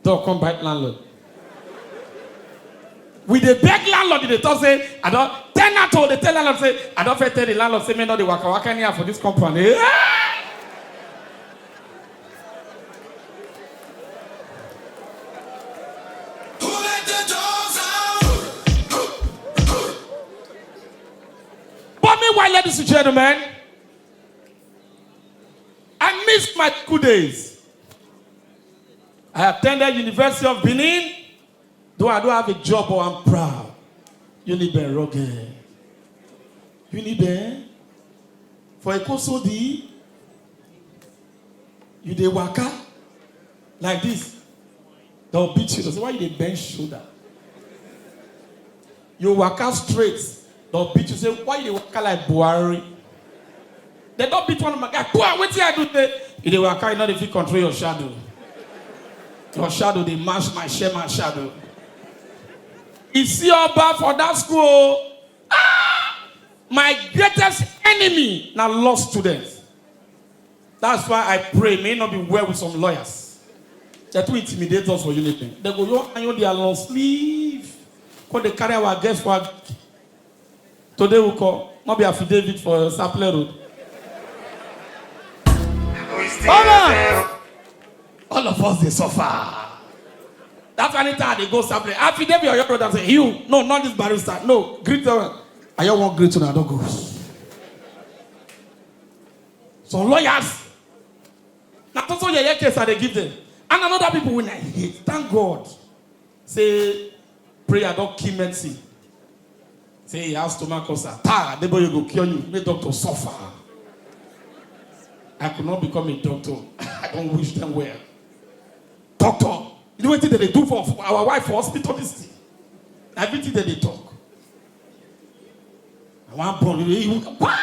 Dog come buy landlord. With the beg landlord, they talk say, I don't tenant or they tell landlord say, I don't tell the landlord say me no the waka here for this company. But meanwhile, ladies and gentlemen, I missed my school days. I attended University of Benin. Though I don't have a job, but I'm proud. Uniben Roge. Uniben. For a Kosodi, you dey waka like this. They'll beat you. They say, why you dey bend shoulder? You waka straight. They'll beat you. Say, why you dey waka like Buhari? They don't beat one of my guys. What did I do there? You dey waka, you know if you control your shadow. Your shadow, they match my shadow. Is your bad for that school? My greatest enemy now lost students. That's why I pray may not be well with some lawyers. They're too intimidate us for anything. They go, yo, and you their long sleeve. Because they carry our guests for today we call not be affidavit for Sapler Road. All of us they suffer. That's anytime they go Sapler. Affidavit or your brother say, you, no, not this barrister. No, greet them. I don't want greet to don't go. Some lawyers. Now also your case they give them. And another people when I hate. Thank God. Say prayer don't kill mercy. Say he has stomach ulcer. The boy go cure you. Make doctor suffer. I could not become a doctor. I don't wish them well. Doctor, you know what they do for our wife for hospital this thing? Everything that they talk. I want to why?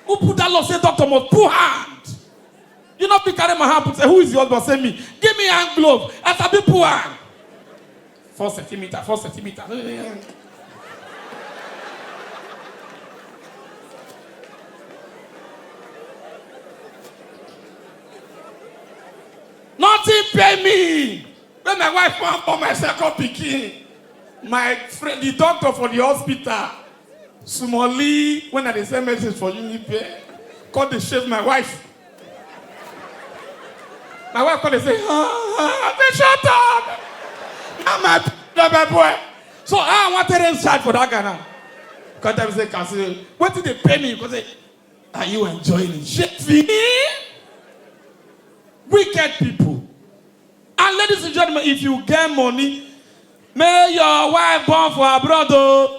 Who put that law say doctor must put hand? You not be carrying my hand and say, who is the husband? Say me. Give me hand glove. As I be put hand. 4 centimeters, 4 centimeters. Nothing pay me. When my wife went for my second picking, my friend, the doctor for the hospital, Sumoli, when I send message for Unipe, called to shave my wife. My wife called and say, they shut up. I'm my boy. So I wanted to charge for that guy now. Because they say, what did they pay me? Because they, are you enjoying it? Shit, wicked people. And ladies and gentlemen, if you get money, may your wife born for abroad. Oh.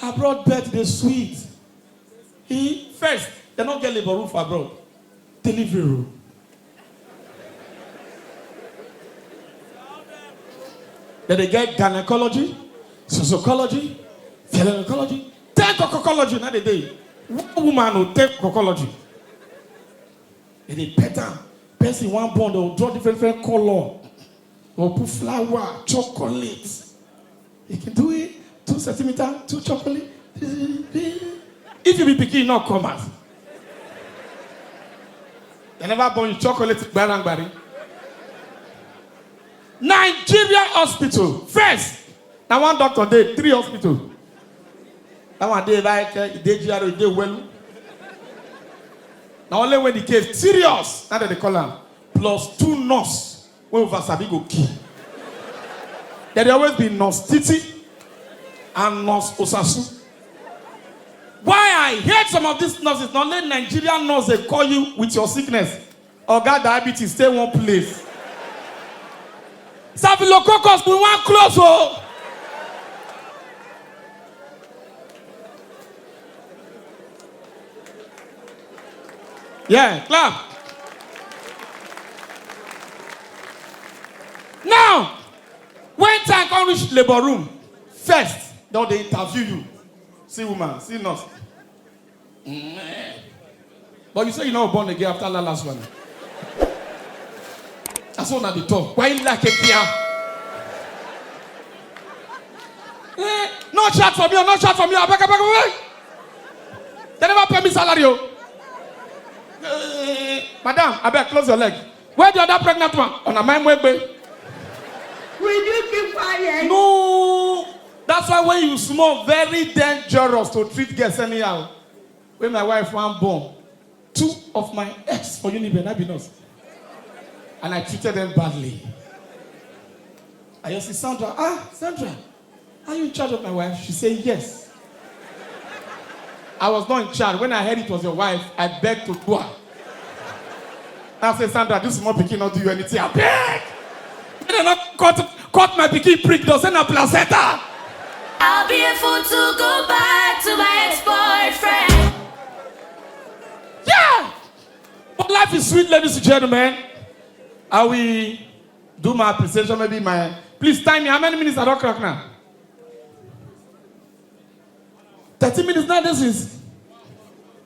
Abroad birth is sweet. First, they don't get labor room for abroad. Delivery room. Then they get gynecology, sociology, physiology, take cocology. Not a day. One woman will take cocology. And they pattern. Person one bond, they'll draw different color. They'll put flour, chocolate. You can do it. 2 centimeters, 2 chocolate. If you be picking, not come out. They never born you chocolate, barang. Nigeria hospital. First, now one doctor did 3 hospitals. That one day like they well. Now only when the case serious, now that they call them, plus 2 nurse when over Sabi go key. There always be nurse Titi and nurse Osasu. Why I hate some of these nurses, not only Nigerian nurses they call you with your sickness. Or got diabetes, stay one place. Staphylococcus, we want close. Oh. Yeah, clap. Now, when time come reach labor room, first, they interview you. See woman, see nurse. But you say you're not born again after that last one. That's what they talk. Why you like a piano? No chat for me, no chat for me. Back. They never pay me salary. Madam, I beg, close your leg. Where the other pregnant one? On a mind way. Will you keep quiet? No. That's why when you smoke, very dangerous to treat girls anyhow. When my wife was born, 2 of my ex for Uniben, and I treated them badly. I used to say, Sandra, are you in charge of my wife? She said, yes. I was not in charge. When I heard it was your wife, I begged to do her. I said, Sandra, this small pikin not do you anything. I beg. They not cut my pikin prick, doesn't a placenta. I'll be a fool to go back to my ex-boyfriend. Yeah! But life is sweet, ladies and gentlemen. I will do my appreciation, maybe my... Please time me. How many minutes I don't clock now? 30 minutes now, this is...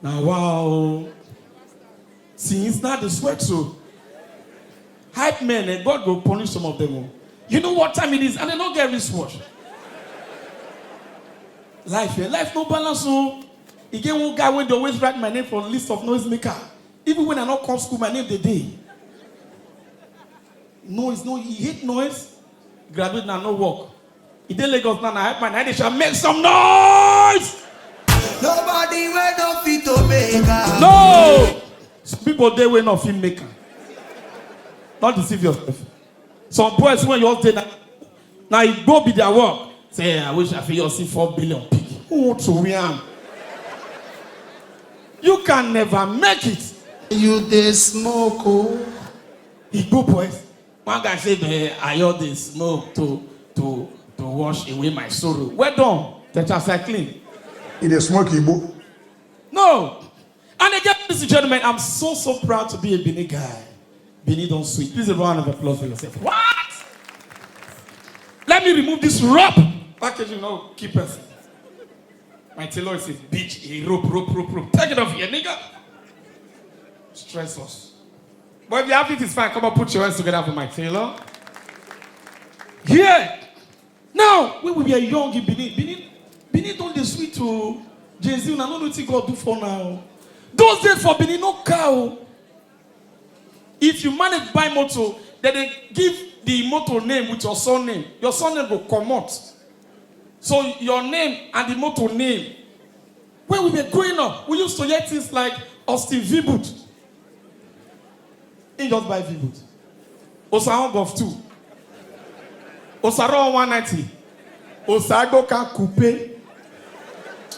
Now, wow. Since now the sweat, so... Hype men, and God will punish some of them. You know what time it is, and they don't get wristwatch. Life no balance, so... Again, one guy when they always write my name for a list of noisemaker. Even when I not come school, my name the day. Noise, he hate noise. Graduate now, no work. He did Lagos now, I have my night, they shall make some noise! Nobody will not fit to make her. No! Some people they will not fit maker. Not deceive yourself. Some boys when you're there now you go be their work. Say, I wish I feel see 4 billion people. Who wants to win? You can never make it. You dey smoke, oh. He go boys. One guy said, I heard the smoke to wash away my sorrow. Well done. Tetracycline. It is smoky, Igbo. No. And again, ladies and gentlemen, I'm so proud to be a Benin guy. Benin don't sweet. Please a round of applause for yourself. What? Let me remove this rope. Packaging, no, keep person. My tailor is a bitch, a rope. Take it off here, nigga. Stress us. But if you have it, it's fine. Come on, put your hands together for my tailor. Here. Now, when we were young in Benin don't dey sweet to Jay-Z. I don't know what God do for now. Those days for Benin, no cow. If you manage buy motor, then they give the motor name with your surname. Your surname will come out. So your name and the motor name. When we were growing up, we used to hear things like Austin V-Boot. He just buy V-Boot. Osaron Golf 2. Osaron 190. Osago can coupe.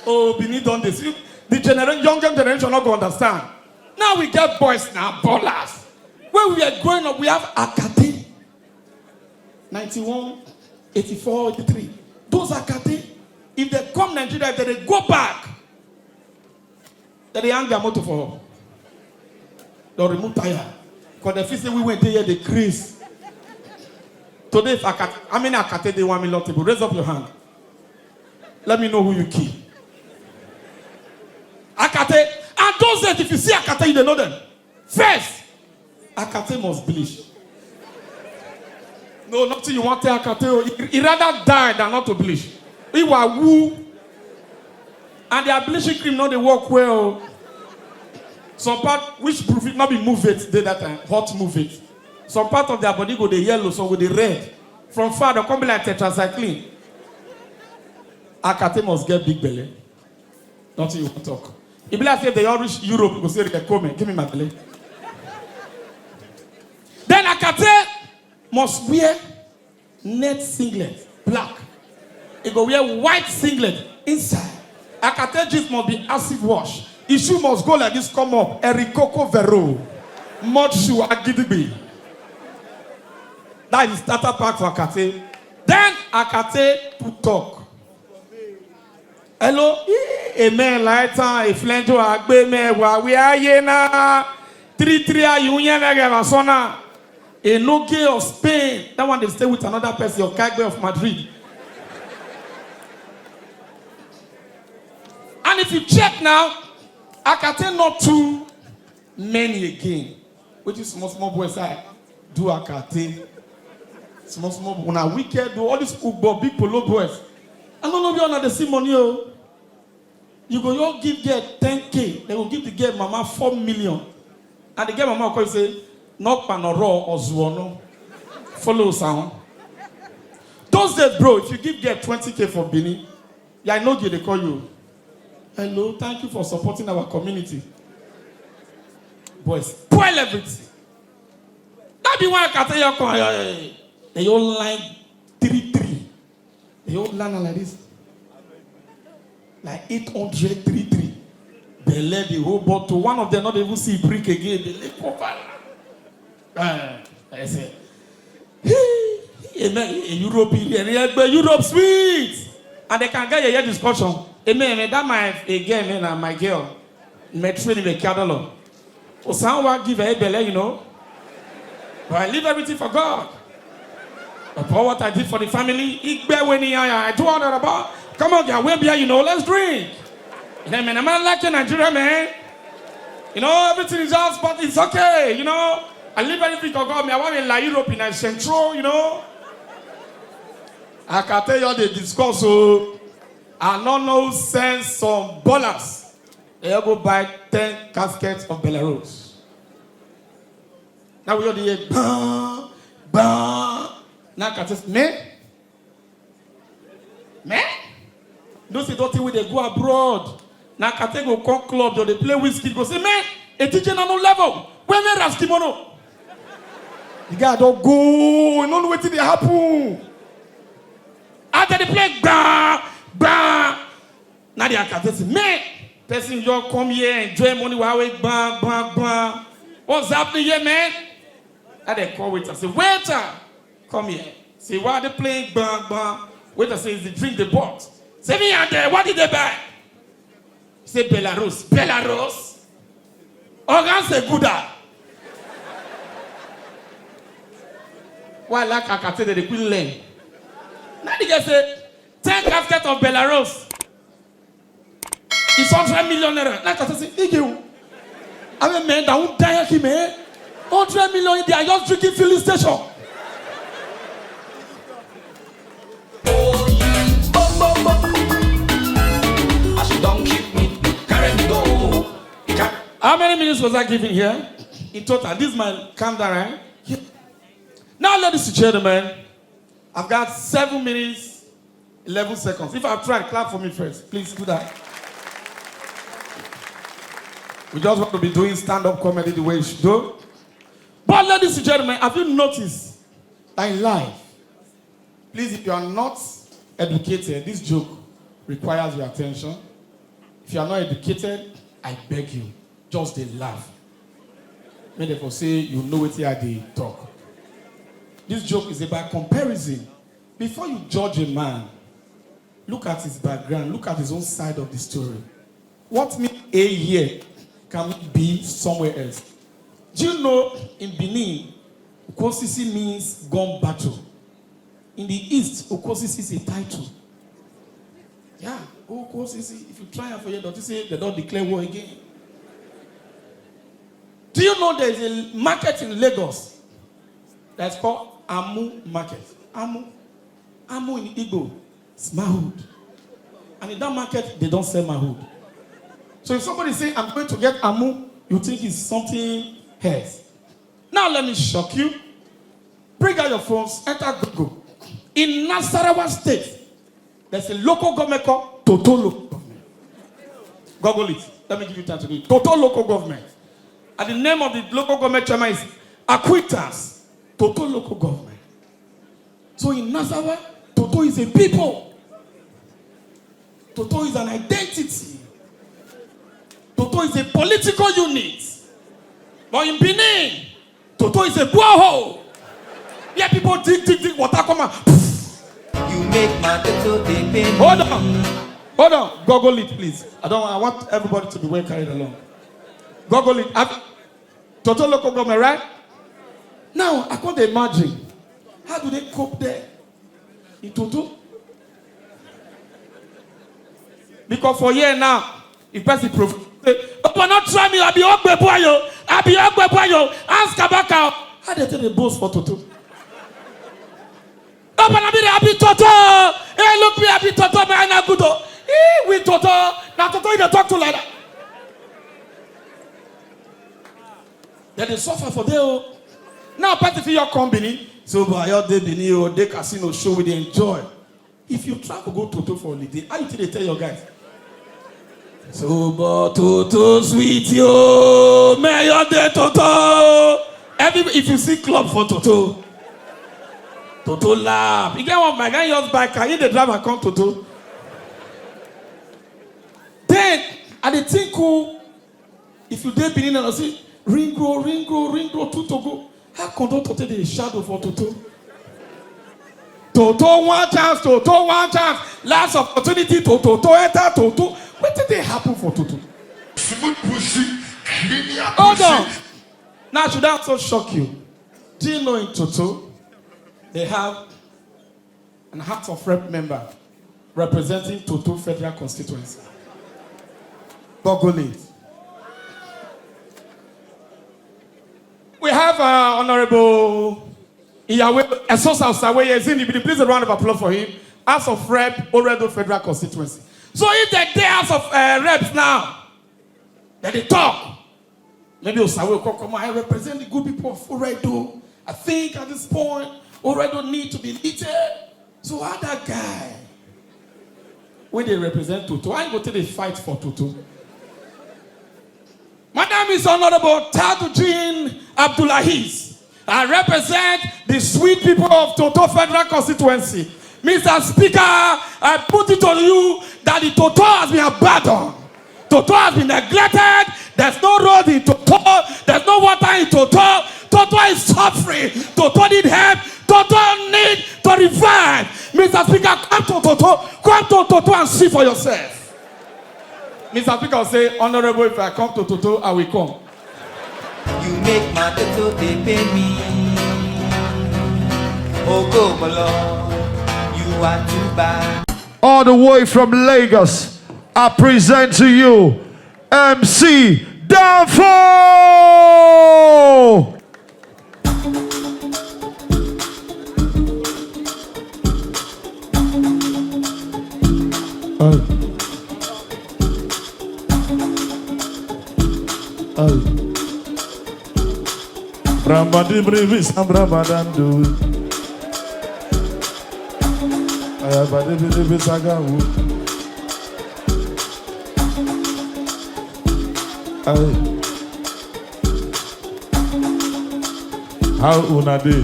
Oh, Benin done this. The younger generation not going to understand. Now we get boys now, ballers. When we are growing up, we have Akate. 91, 84, 83. Those Akate, if they come Nigeria, then they go back. Then they hang their motor for her. They'll remove tire. Because the first day we went there, they crease. Today, if Akate, how many Akate they 1 million people? Raise up your hand. Let me know who you kill. Akate. And those days, if you see Akate, you don't know them. First, Akate must bleach. No, nothing you want to Akate. He rather die than not to bleach. He was woo. And their bleaching cream not they work well. Some part, which proof it not be move it, they that time, hot move it. Some part of their body go the yellow, some go the red. From far, they come be like tetracycline. Akate must get big belly. Nothing you want to talk. If you like say they all reach Europe, you go say they come, give me my belly. Then Akate must wear net singlet, black. He go wear white singlet inside. Akate jeans must be acid wash. His shoe must go like this, come up. Erikoko Vero. Mud shoe Agidigbi. That is the starter pack for Akate. Then Akate to talk. Hello? Amen. Laita, a flanjo, a gbe mewa. We are here now. 3-3 union Sona. A Noge of Spain. That one they stay with another person, or Kagbe of Madrid. And if you check now, I can tell not too many again. Which is small boys I do akate. Small when I wicked do all these football, big polo boys. I don't know if you're not the same money. You go, you give girl 10K, they will give the girl mama 4 million. And the girl mama will say, knock panoro or zuono. Follow sound. Those days, bro, if you give girl 20K for Bini, yeah, I know they call you. Hello, thank you for supporting our community. Boys, spoil everything. That be why I can tell you, they all line 3-3. They all line like this. Like 833. They let the whole bottle. One of them not even see brick again. They let profile. I say, Europe sweet. And they can get a discussion. Amen. That my girl. My training the catalog. Osanwa give a belly, you know. But I leave everything for God. But for what I did for the family, I do all that about. Come on, girl, we're you know, let's drink. And then, man, I'm not like in Nigeria, man. You know, everything is just, but it's okay, you know. I leave everything for God. I want to like Europe in Central, you know. I can tell you the discourse, so I don't know send some dollars. They go buy 10 caskets of Belarus. Now we are the now can tell me? Those who don't think they go abroad. Now can take go come club, they play whiskey, go say, man, a teacher on no level. Where me Raskimono? The guy don't go, you don't know what they happen. After they play, bang. Now they can say, man, person you come here, enjoy money while we bang. What's happening here, man? And they call waiter, say, waiter, come here. Say, why are they playing bang? Waiter says, they drink the box. Say, me and there, what did they buy? Say, Belarus. Organ say, Gouda. Why like I can say that they couldn't learn? Now they just say, 10 caskets of Belarus. It's 100 million naira. Like I say, Iggy, I mean, man, that won't die here, man. 100 million, they are just drinking filling station. How many minutes was I giving here? In total, this is my countdown, right? Yeah. Now, ladies and gentlemen, I've got 7 minutes, 11 seconds. If I try, clap for me first. Please do that. We just want to be doing stand-up comedy the way you should do. But ladies and gentlemen, have you noticed that in life, please, if you are not educated, this joke requires your attention. If you are not educated, I beg you, just they laugh. Many people say, you know what they talk. This joke is about comparison. Before you judge a man, look at his background, look at his own side of the story. What means a here can be somewhere else? Do you know in Benin, Ukosisi means gun battle. In the East, Ukosisi is a title. Yeah, Ukosisi, if you try for your daughter, say they don't declare war again. Do you know there is a market in Lagos that's called Amu Market? Amu in Igbo, it's Mahood. And in that market, they don't sell Mahood. So if somebody say, I'm going to get Amu, you think it's something else. Now let me shock you. Bring out your phones, enter Google. In Nasarawa State, there's a local government called Total Local Government. Google it. Let me give you time to do it. Total Local Government. And the name of the local government chairman is Acquittance. Total Local Government. So in Nasarawa, Toto is a people. Toto is an identity. Toto is a political unit. But in Benin, Toto is a borehole. Yeah, people dig, water come out. You make my Toto dey pain. Hold on. Hold on. Google it, please. I want everybody to be well carried along. Google it. Total local government, right? Now, I can't imagine. How do they cope there? In Toto? Because for a year now, if person but not try me, I'll be up boy, yo. I'll be up boy, yo. Ask Kabaka. How they tell the boss for Toto? Open a bit Toto. Hey, look me, I be Toto, man, I good. We Toto. Now Toto, you talk to like that. Then they suffer for them. Now, party for your company. So, by your day, Bini or day casino show with enjoy. If you try to go Toto for holiday, how you think they tell your guys? So, but Toto sweet yo, may your day Toto. If you see club for Toto, Toto laugh. You get one my guy yours back, can you the driver come Toto? Then, and they think if you did Benin and I say, ring grow, Toto go. How come Toto take the shadow for Toto? Toto one chance. Last opportunity, Toto enter Toto. What did they happen for Toto? Hold on. Now, should that also shock you? Do you know in Toto, they have an House of Rep member representing Toto Federal Constituency? Google it. We have Honorable Iyawe Esosa Osawe Yezini. Please a round of applause for him. House of Rep, Oredo Federal Constituency. So if they House of Reps now, then they talk. Maybe Osawe will come. I represent the good people of Oredo. I think at this point, Oredo need to be leaded. So how that guy, when they represent Toto, I go to the fight for Toto. My name is Honorable Tadujin Abdullahiz. I represent the sweet people of Toto Federal Constituency. Mr. Speaker, I put it on you that the Toto has been abandoned. Toto has been neglected. There's no road in Toto. There's no water in Toto. Toto is suffering. Toto need help. Toto need to revive. Mr. Speaker, come to Toto and see for yourself. Mr. Speaker will say, Honorable, if I come to Toto, I will come. You make my Toto, they pay me. Oh, go, my Lord. You are too bad. All the way from Lagos, I present to you MC Downfall. Brambadi brevis and brabadandu. Ayabadi brevis agawu. How una dey?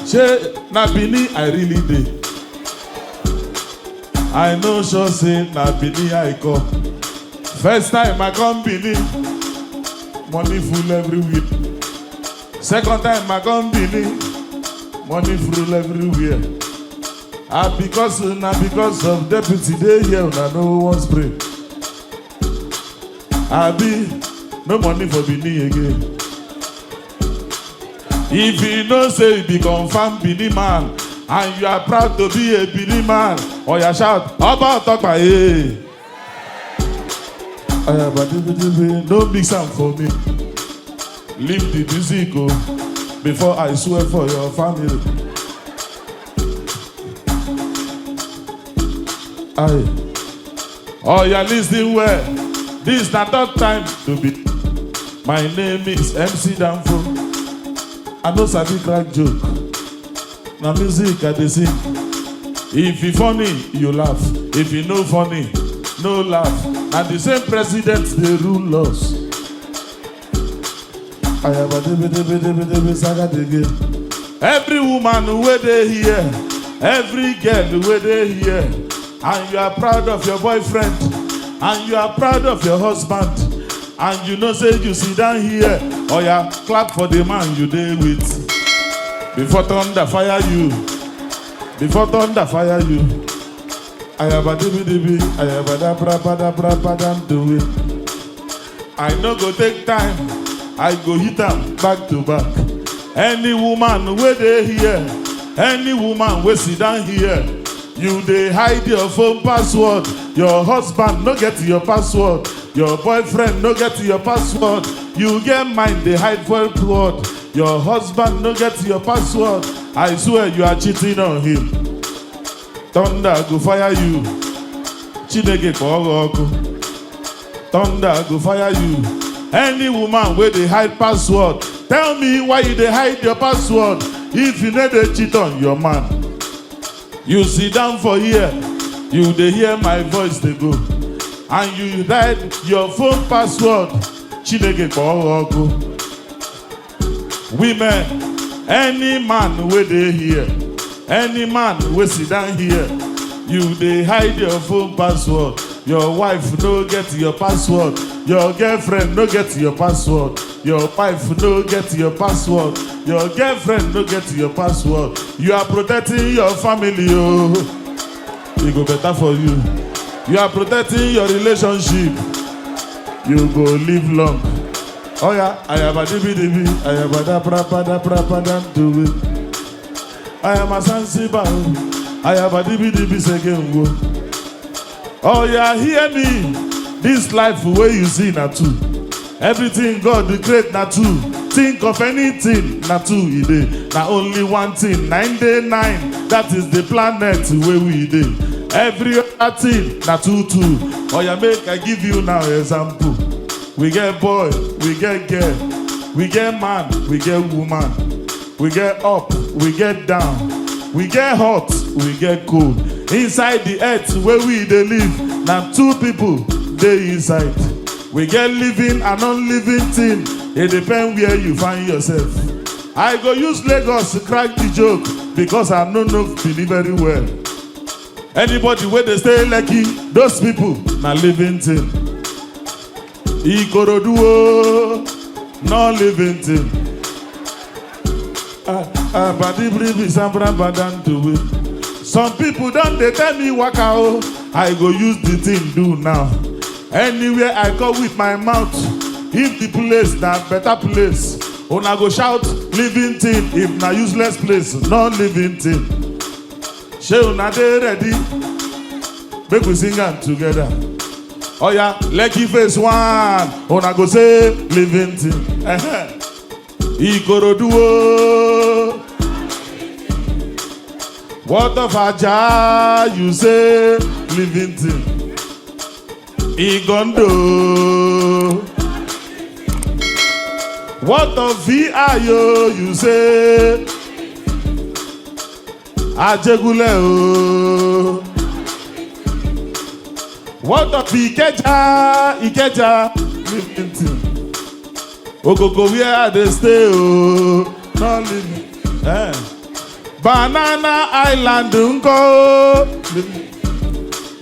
She na Bini I really dey. I know sure say na Bini I come. First time I come Bini, money full everywhere. Second time I come Bini, money full everywhere. Because of deputy dey here, una no one spray. No money for Bini again. If you know say you be confirmed Bini man, and you are proud to be a Bini man, or you shout, Oba talk by hey. No mix am for me. Leave the music go before I swear for your family. Oh, you're listening well. This is not that time to be. My name is MC Danfo. I know sabi crack joke. Now music I dey sing. If you funny, you laugh. If you no funny, no laugh. And the same president they rule us. Every woman who they here, every girl who they here, and you are proud of your boyfriend, and you are proud of your husband, and you know say you sit down here, or you clap for the man you dey with. Before thunder fire you, I have a dibi, I have a da bra do it. I no go take time, I go hit them back to back. Any woman where they here, any woman where sit down here, you they hide your phone password. Your husband no get your password. Your boyfriend no get your password. You get mine, they hide password. Your husband no get your password. I swear you are cheating on him. Thunder go fire you. Chineke kogogo. Thunder go fire you. Any woman where they hide password, tell me why you they hide your password. If you need to cheat on your man, you sit down for here, you they hear my voice they go, and you hide your phone password. Chineke kogogo. Women, any man where they here, any man where sit down here, you they hide your phone password. Your wife no get your password. Your girlfriend no get your password. Your wife no get your password. Your girlfriend no get your password. You are protecting your family, oh. It go better for you. You are protecting your relationship. You go live long. Oh yeah, I have a dibi, I have a da bra do it. I am a sensible. I have a dibi second go. Oh yeah, hear me. This life where you see na two. Everything God create na two. Think of anything na two e dey. Na only one thing 9 day 9. That is the planet where we dey. Every other thing na two. Oh yeah, make I give you now example. We get boy, we get girl, we get man, we get woman. We get up, we get down, we get hot, we get cold. Inside the earth where we dey live, now two people dey inside. We get living and non-living thing. It depends where you find yourself. I go use Lagos to crack the joke because I don't know believe very well. Anybody where they stay lucky, those people na living thing. Ikoroduo, non-living thing. Some people don't they tell me waka oh, I go use the thing do now. Anywhere I go with my mouth, if the place na better place, una go shout living thing. If na useless place, non-living thing. Shey una dey ready? Make we sing am together. Oh yeah, Lucky face one, una go say living thing. Ikoroduo. What of Aja, you say living thing. Igondo. What of VIO, you say Ajegule. What of Ikeja, living thing. Ogogo where they stay, oh, not living. Banana Island, unko.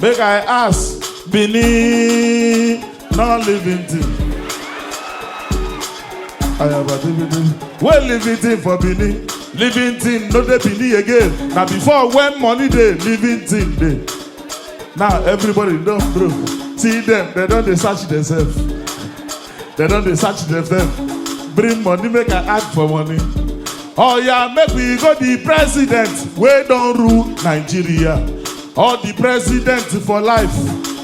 Make I ask, Bini, not living thing. I have a living. Well, living thing for Bini. Living thing, no they Bini again. Now before when money they living thing they. Now everybody don't broke. See them, they don't they search themselves. They don't they search themselves. Bring money, make I ask for money. Oh yeah, make we go the president. We don't rule Nigeria. Or the president for life.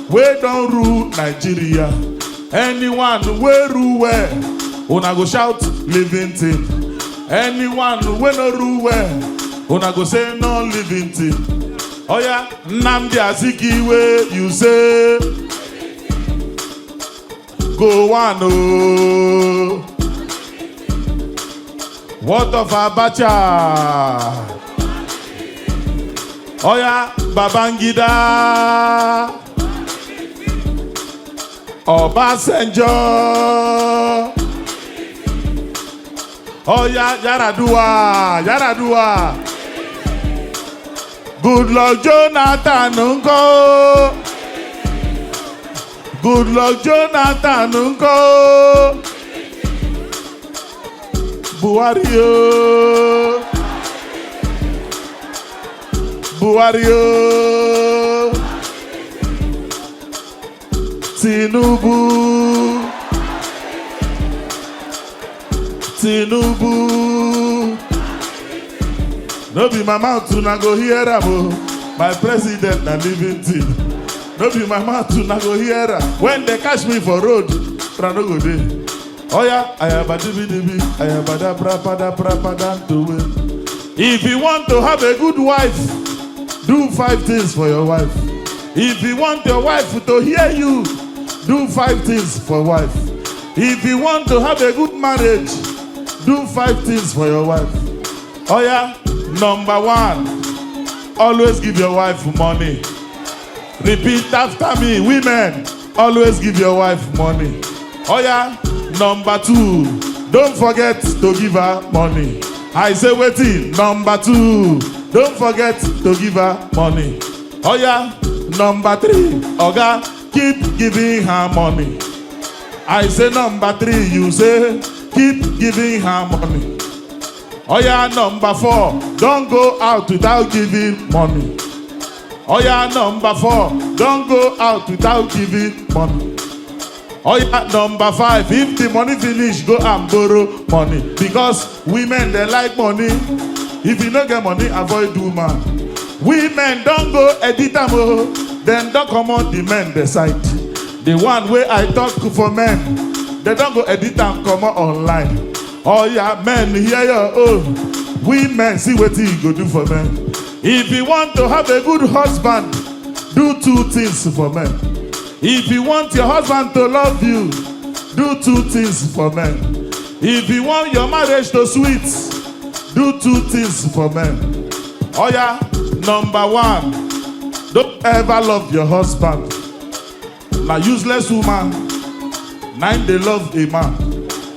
We don't rule Nigeria. Anyone we rule where? Una go shout living thing. Anyone we no rule where? Una go say no living thing. Oh yeah, Nnamdi Azikiwe, you say go on oh. What of Abacha? Oh yeah, Babangida, Obasanjo. Oh yeah, Yaradua. Good luck, Jonathan Unko. Good luck, Jonathan Unko. Buario. Tinubu. Tinubu. No be my mouth to na go hear am. My president na living thing. No be my mouth to na go hear am. When they catch me for road, I no go dey. Oh yeah, I have a dibi, I have a da prapada to win. If you want to have a good wife, do 5 things for your wife. If you want your wife to hear you, do 5 things for wife. If you want to have a good marriage, do 5 things for your wife. Oh yeah, number 1, always give your wife money. Repeat after me, women, always give your wife money. Oh yeah, number 2, don't forget to give her money. I say waiting. Number 2, don't forget to give her money. Oh yeah, number 3, Oga, keep giving her money. I say number 3, you say keep giving her money. Oh yeah, number 4, don't go out without giving money. Oh yeah, number 4, don't go out without giving money. Oh yeah, number 5, if the money finish, go and borrow money. Because women, they like money. If you don't get money, avoid woman. Women don't go edit them, then don't come on the men decide. The one way I talk for men, they don't go edit and come on online. Oh yeah, men, hear your own. Women, see what you go do for men. If you want to have a good husband, do 2 things for men. If you want your husband to love you, do 2 things for men. If you want your marriage to sweet, do 2 things for men. Oh yeah, number 1, don't ever love your husband. Now useless woman, 9 they love a man.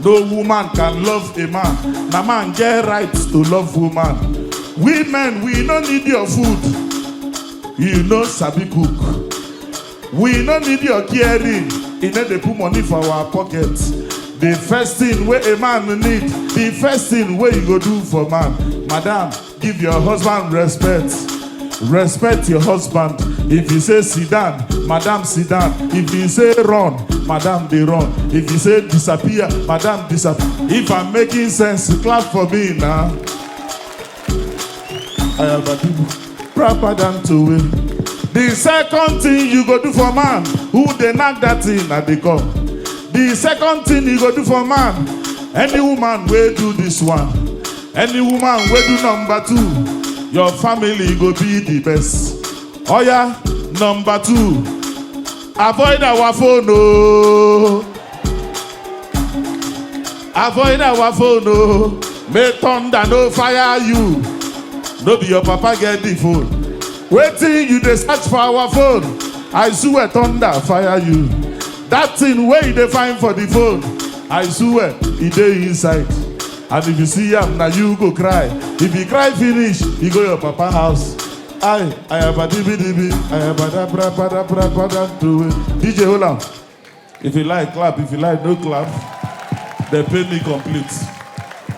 No woman can love a man. Now man get right to love woman. Women, we don't need your food. You know sabi cook. We don't need your caring. You know they put money for our pockets. The first thing where a man need, the first thing where you go do for man. Madam, give your husband respect. Respect your husband. If he say sit down, madam sit down. If he say run, madam they run. If he say disappear, madam disappear. If I'm making sense, clap for me now. I have a people proper than to win. The second thing you go do for man, who they knock that thing and they come. The second thing you go do for man, any woman will do this one. Any woman will do number 2. Your family go be the best. Oh yeah, number 2, avoid our phone, no. Avoid our phone, no. May thunder no fire you. No be your papa get the phone. Waiting you they search for our phone. I swear thunder fire you. That thing where they find for the phone, I swear it dey inside. And if you see him, now you go cry. If you cry finish, you go your papa house. I have a dibi. I have a da to it. DJ hold on. If you like clap, if you like no clap, they pay me complete.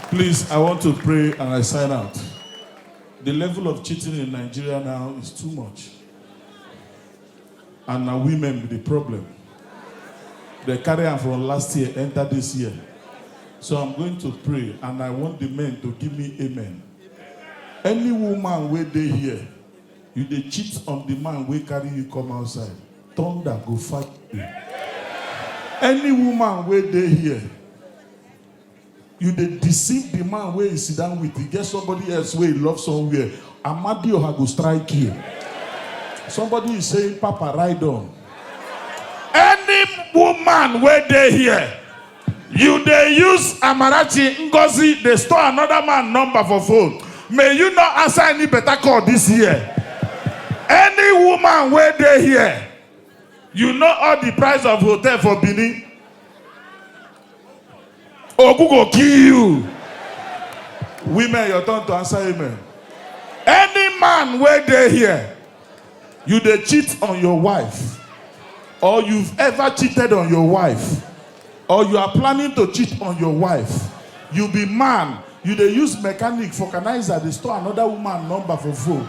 Please, I want to pray and I sign out. The level of cheating in Nigeria now is too much. And now women be the problem. They carry on from last year, enter this year. So I'm going to pray and I want the men to give me amen. Any woman where they here, you they cheat on the man where carry you come outside. Thunder go fight you. Any woman where they here, you they deceive the man where you sit down with. You get somebody else where you love somewhere. Amadi Oha go strike you. Somebody is saying, Papa, ride on. Any woman where they here, you they use Amarachi Ngozi, they store another man number for phone. May you not answer any better call this year. Any woman where they here, you know all the price of hotel for Benin. Ogu go kill you. Women, your turn to answer amen. Any man where they here, you they cheat on your wife, or you've ever cheated on your wife, or you are planning to cheat on your wife, you be man, you they use mechanic for organizer, they store another woman number for phone.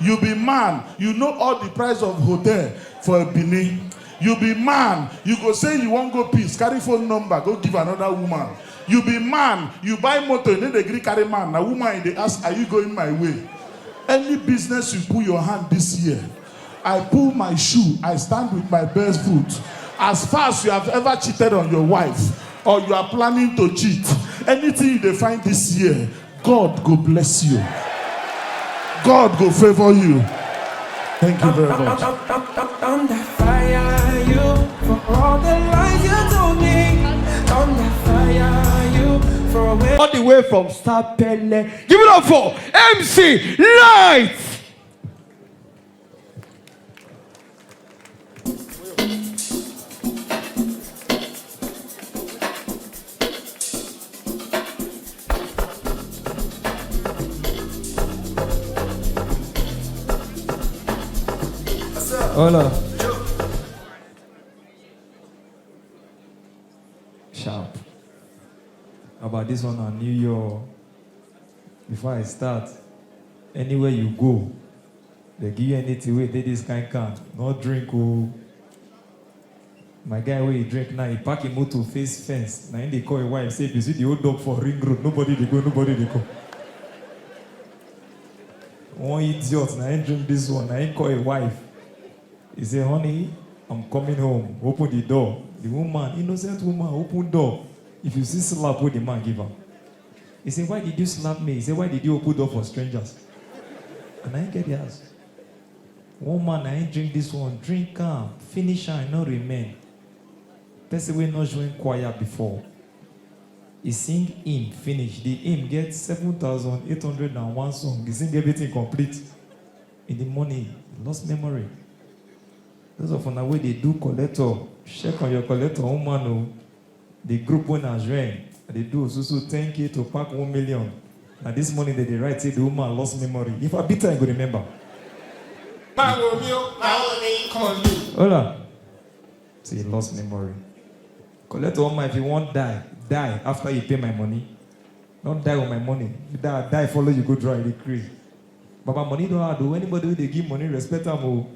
You be man, you know all the price of hotel for Benin. You be man, you go say you won't go peace, carry phone number, go give another woman. You be man, you buy motor, you need a Greek carry man. Now woman, they ask, are you going my way? Any business you put your hand this year, I pull my shoe, I stand with my bare foot. As far as you have ever cheated on your wife, or you are planning to cheat, anything you find this year, God go bless you. God go favor you. Thank you very much. Under fire, you for all the lies you told me. Under fire, you for away. All the way from Star Pele. Give it up for MC Light. Hola. Sharp. About this one on New York. Before I start, anywhere you go, they give you anything where they this kind can. Not drink. Oh. My guy where he drink now, he pack him out to face fence. Now they call a wife, say, you see the old dog for ring road, nobody they go, nobody they go. One idiot, now I drink this one, I ain't call a wife. He say, honey, I'm coming home. Open the door. The woman, innocent woman, open door. If you see slap, what the man give her? He say, why did you slap me? He say, why did you open door for strangers? And I ain't get the ass. One man, I ain't drink this one. Drink calm. Finish and not remain. Person we not join choir before. He sing hymn, finish. The hymn gets 7,801 songs. He sing everything complete. In the morning, lost memory. Those of on the way they do collector, check on your collector, woman, the group owners ran. They do so 10K to pack 1 million. And this morning they write say the woman lost memory. If I beat her, I go remember. Hola. See, lost memory. Collector woman, if you want die after you pay my money. Don't die with my money. If you die, follow you go dry, they crazy. But my money don't have to. Anybody who they give money, respect them.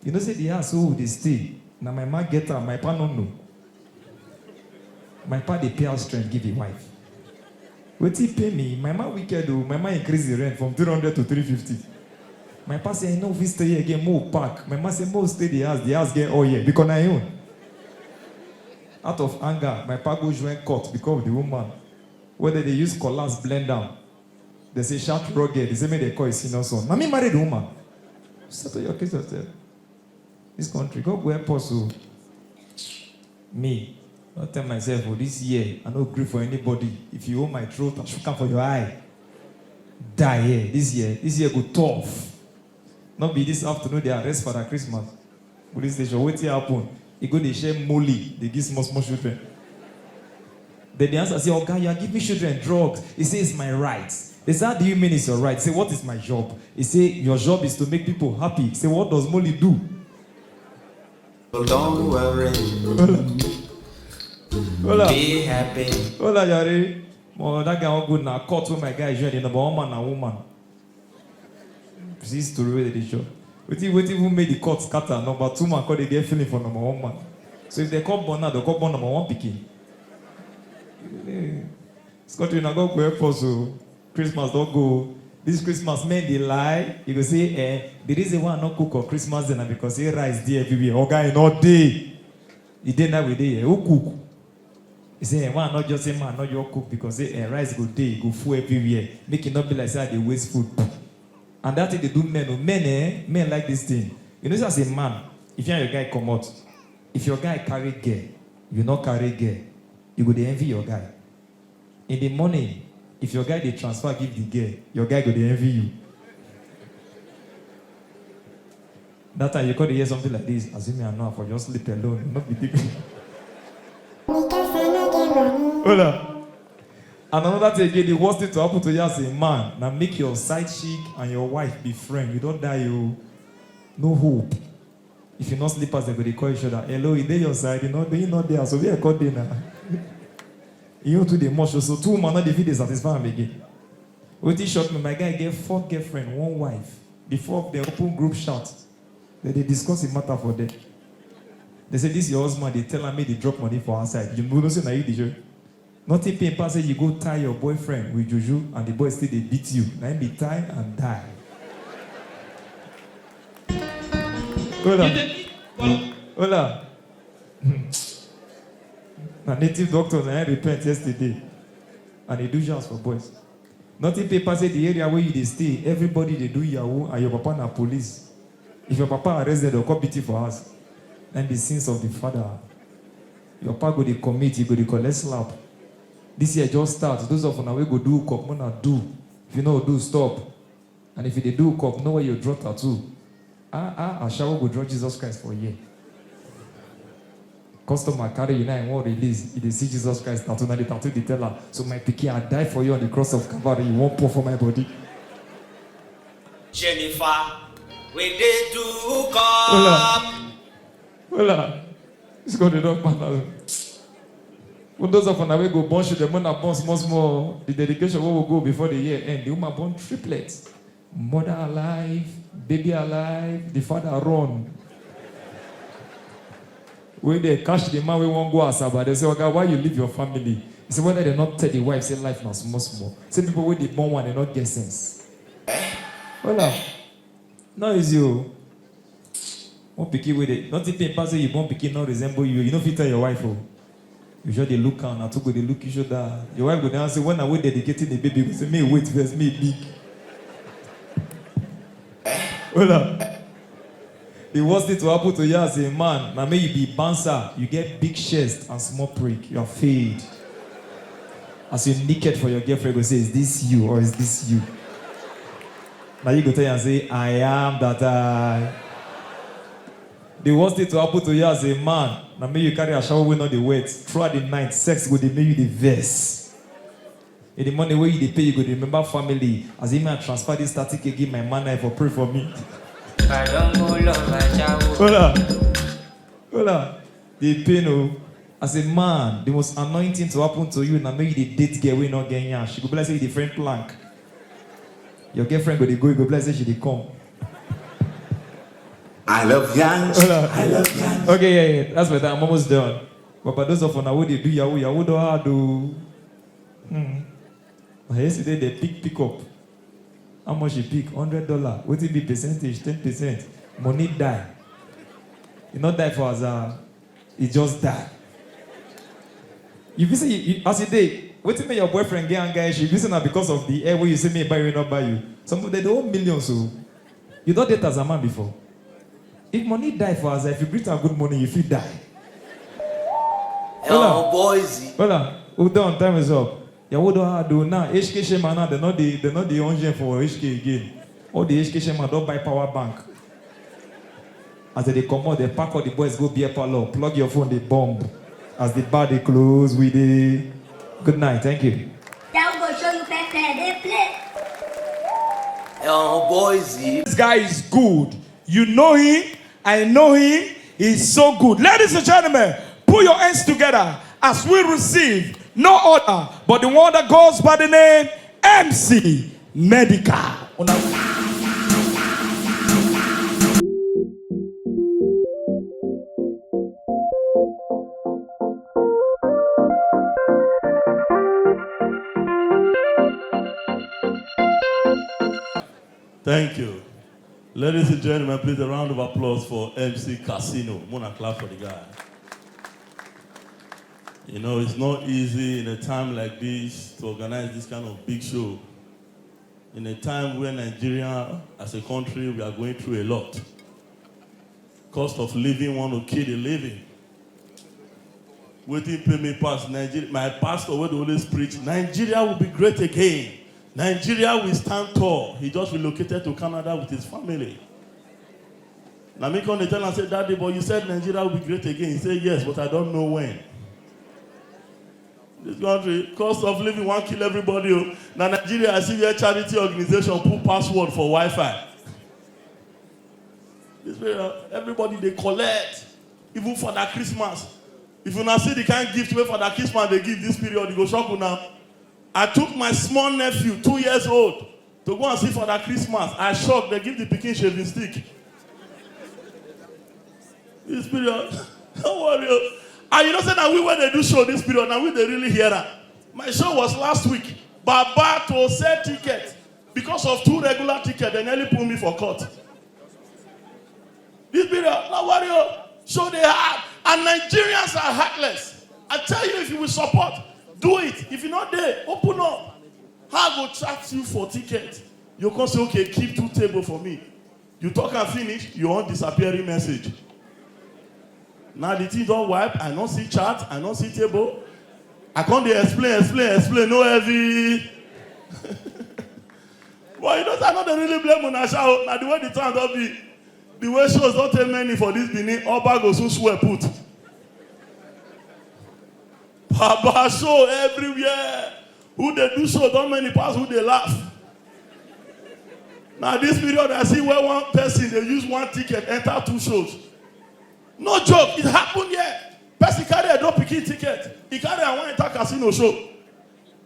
You know, say the house who they stay. Now my man get her, my pa don't know. My pa they pay out strength, give a wife. What he pay me? My man wicked though. My man increase the rent from 300 to 350. My pa say, I know if we stay here again, more pack. My man say, more stay the house get all year because I own. Out of anger, my pa go join court because of the woman. Whether they use collars blend down. They say sharp rugged. They say me they call a senior son. Mommy married the woman. Settle your case yourself. This country, God go help us. Me, I tell myself, oh, this year, I no grief for anybody. If you hold my throat, I should come for your eye. Die here. This year go tough. Not be this afternoon, they arrest for the Christmas. Police station, what happen? He go, they share molly, they give small children. Then the answer say, oh God, you are giving children drugs. He says, it's my right. They say, how do you mean it's your right? He say, what is my job? He say, your job is to make people happy. He say, what does molly do? Well, don't worry. Hola. Be happy. Hola, Yari. Well, that guy all good now. Court with my guy join the number one man and woman. See story where they show. Wait who made the court scatter. Number 2 man call they get feeling for number 1 man. So if they call born now, they call born number 1 picking. Scotty now go help us. Christmas don't go. This Christmas, men they lie. You go say, the reason why I not cook on Christmas dinner because he rice there everywhere. Oh, guy, not day. He did that with day. Who cook? He say, why not just say man, not your cook because rice go day, go full everywhere. Make it not be like say they waste food. And that's what they do men. Men like this thing. You know, as a man, if you and your guy come out, if your guy carry girl, you not carry girl, you go to envy your guy. In the morning, if your guy they transfer, give the girl, your guy go to envy you. That time you got to hear something like this. Assuming I know for just sleep alone, not be different. Hola. And another thing again, the worst thing to happen to you as a man, now make your side chick and your wife be friends. You don't die, you no hope. If you not sleepers, they go to call each other. Hello, you there your side, you not there, so we are called dinner. You to the much, so 2 man not the video satisfy him again. What he shot me, my guy get 4 girlfriend, 1 wife. Before they open group chat, they discuss the matter for them. They say, this is your husband. They tell me they drop money for outside. You know, say, na you nothing pain pass say you go tie your boyfriend with juju and the boy still they beat you. Now be tie and die. Hola. Na native doctors I repent yesterday. And they do jobs for boys. Nothing paper say the area where you they stay, everybody they do Yahoo and your papa na police. If your papa arrested, they'll come beat you for us. And the sins of the father. Your papa go to commit, you go to collect slap. This year just starts. Those of you go do cup, no do. If you know do, stop. And if you do cup, know where you draw tattoo. Asaba go draw Jesus Christ for a year. Customer carry you now and won't release. If they see Jesus Christ tattoo, now the tattoo they tell her, so my pikin, I die for you on the cross of Calvary. You won't pour for my body. Jennifer, we did do come. Hola. It's got the dog man. When those of you go born, the mother born small. The dedication will go before the year end. The woman born triplets. Mother alive, baby alive, the father run. When they catch the man, we won't go Asaba. They say, okay, why you leave your family? He said, whether they not tell the wife, say life now small. Some people when they born one, they not get sense. Hola. Now is you. One picky with it. Not if pass you born picky not resemble you. You know if you tell your wife, oh. You sure they look down, I took they look you should die. Your wife go down and say, when I wait dedicating the baby, you say, me wait first, me big. Hola. The worst thing to happen to you as a man, now may you be bouncer, you get big chest and small prick, you are fade. As you naked for your girlfriend, go say, is this you or is this you? Now you go tell you and say, I am that I. The worst thing to happen to you as a man, now may you carry a shower when not the wet. Throughout the night, sex go they make you the verse. In the money where you they pay, you go to remember family. As if I transfer this static again, my man for pray for me. Hola. Hola. The pain, as a man, the most annoying thing to happen to you, and I know you the date girl, we not getting ya. She go bless you the friend plank. Your girlfriend go they go, you go bless her, she they come. I love young. I love young. Okay, yeah, that's better. I'm almost done. But for those of you now, they do Yahoo don't have to. Yesterday they pick up. How much you pick? $100. What it be percentage? 10%. Money die. You not die for us. It just die. If you say as a day, what if your boyfriend get engaged? If you say now because of the air where you say me buy you not buy you. Some they own millions. So you don't date as a man before. If money die for us, if you greet our good money, you feel die. Oh, boys. Hola. Hold on, time is up. Yeah, what do I do now? HK Shema now, they're not the engine for HK again. All the HK Shema don't buy power bank. As they come out, they pack all the boys, go beer parlor, plug your phone, they bomb. As the bar they close with the good night, thank you. Oh, boys. This guy is good. You know him. I know him. He's so good. Ladies and gentlemen, put your hands together as we receive no other but the one that goes by the name MC Medical. Thank you. Ladies and gentlemen, please a round of applause for MC Casino. Mona clap for the guy. You know, it's not easy in a time like this to organize this kind of big show. In a time where Nigeria, as a country, we are going through a lot. Cost of living, want to kill the living. Waiting pay me pass Nigeria. My pastor would always preach, Nigeria will be great again. Nigeria will stand tall. He just relocated to Canada with his family. Now me come to tell and say, Daddy, but you said Nigeria will be great again. He said, yes, but I don't know when. This country, cost of living won't kill everybody. Now Nigeria, I see your charity organization put password for Wi-Fi. Everybody they collect, even for that Christmas. If you not see the kind of gift for that Christmas they give this period, you go shop now. I took my small nephew, 2 years old, to go and see for that Christmas. I shocked, they give the pikin shaving stick. This period. Don't worry. And you know, say now we when they do show this period, now we they really hear that. My show was last week. Baba to sell ticket because of 2 regular tickets. They nearly put me for court. This period, don't worry. Show they hard. And Nigerians are heartless. I tell you, if you will support, do it. If you're not there, open up. How go charge you for ticket? You can say, okay, keep 2 tables for me. You talk and finish, you want disappearing message. Now the thing don't wipe, I don't see chat, I don't see table. I can't explain, no heavy. Well, you know, I don't really blame on Asha. Now the way the time don't be, the way shows don't tell many for this Benin, Oba goes to swear put. Baba show everywhere. Who they do show, don't many pass who they laugh. Now this period I see where one person, they use 1 ticket, enter 2 shows. No joke, it happened here. Person carry a drop picking ticket. He carry a 1 enter casino show.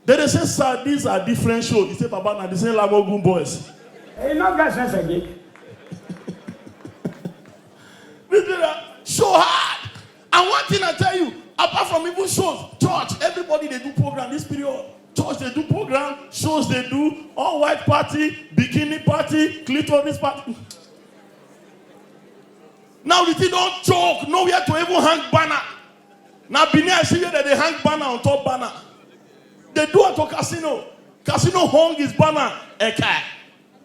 Then they say, sir, these are different shows. He say, Baba, now they say Lamogun boys. Hey, no got sense again. This period, show hard. And one thing I tell you, apart from even shows, church, everybody they do program this period. Church they do program, shows they do, all white party, bikini party, clitoris party. Now the thing don't joke, nowhere to even hang banner. Now Benin I see that they hang banner on top banner. They do it to casino. Casino hung his banner. Eka.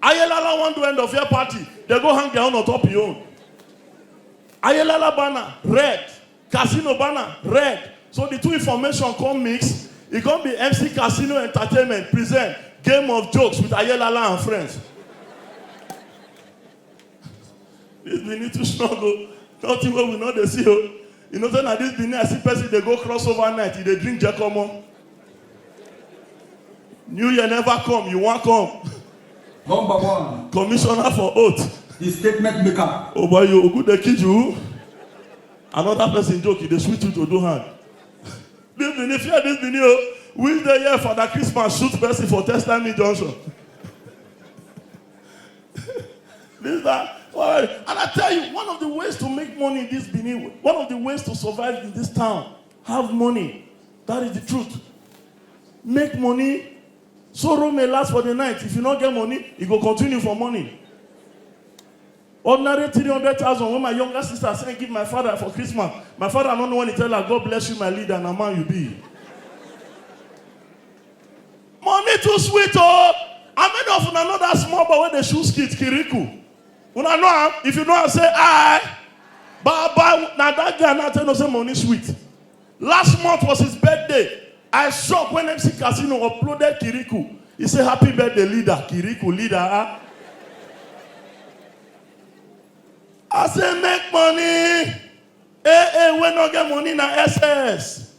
Ayelala want to end of your party. They go hang their own on top of your own. Ayelala banner, red. Casino banner, red. So the 2 information come mix. It gonna be MC Casino Entertainment present game of jokes with Ayelala and friends. This we need to struggle. Nothing where we know they see. You know, that this Benin I see person they go cross overnight. They drink Giacomo. New Year never come. You want come? Number 1. Commissioner for oath. The statement maker. Oh boy, you good they kid you. Another person joke. They switch you to do hand. This Benin, fear this Benin. Which day here for that Christmas shoot person for testimony Johnson. This that. And I tell you, one of the ways to make money in this Benin, one of the ways to survive in this town, have money. That is the truth. Make money. Sorrow may last for the night. If you don't get money, it will continue for money. Ordinary 300,000 when my younger sister said, give my father for Christmas. My father don't know when he tell her, God bless you, my leader, and a man you be. Money too sweet, oh. I made of another small boy when they shoe skit, Kirikou. When I know, if you know, I say, Baba, now that guy now tell no say money sweet. Last month was his birthday. I shocked when MC Casino uploaded Kirikou. He said, happy birthday, leader. Kirikou, leader. I say, make money. When not get money na SS.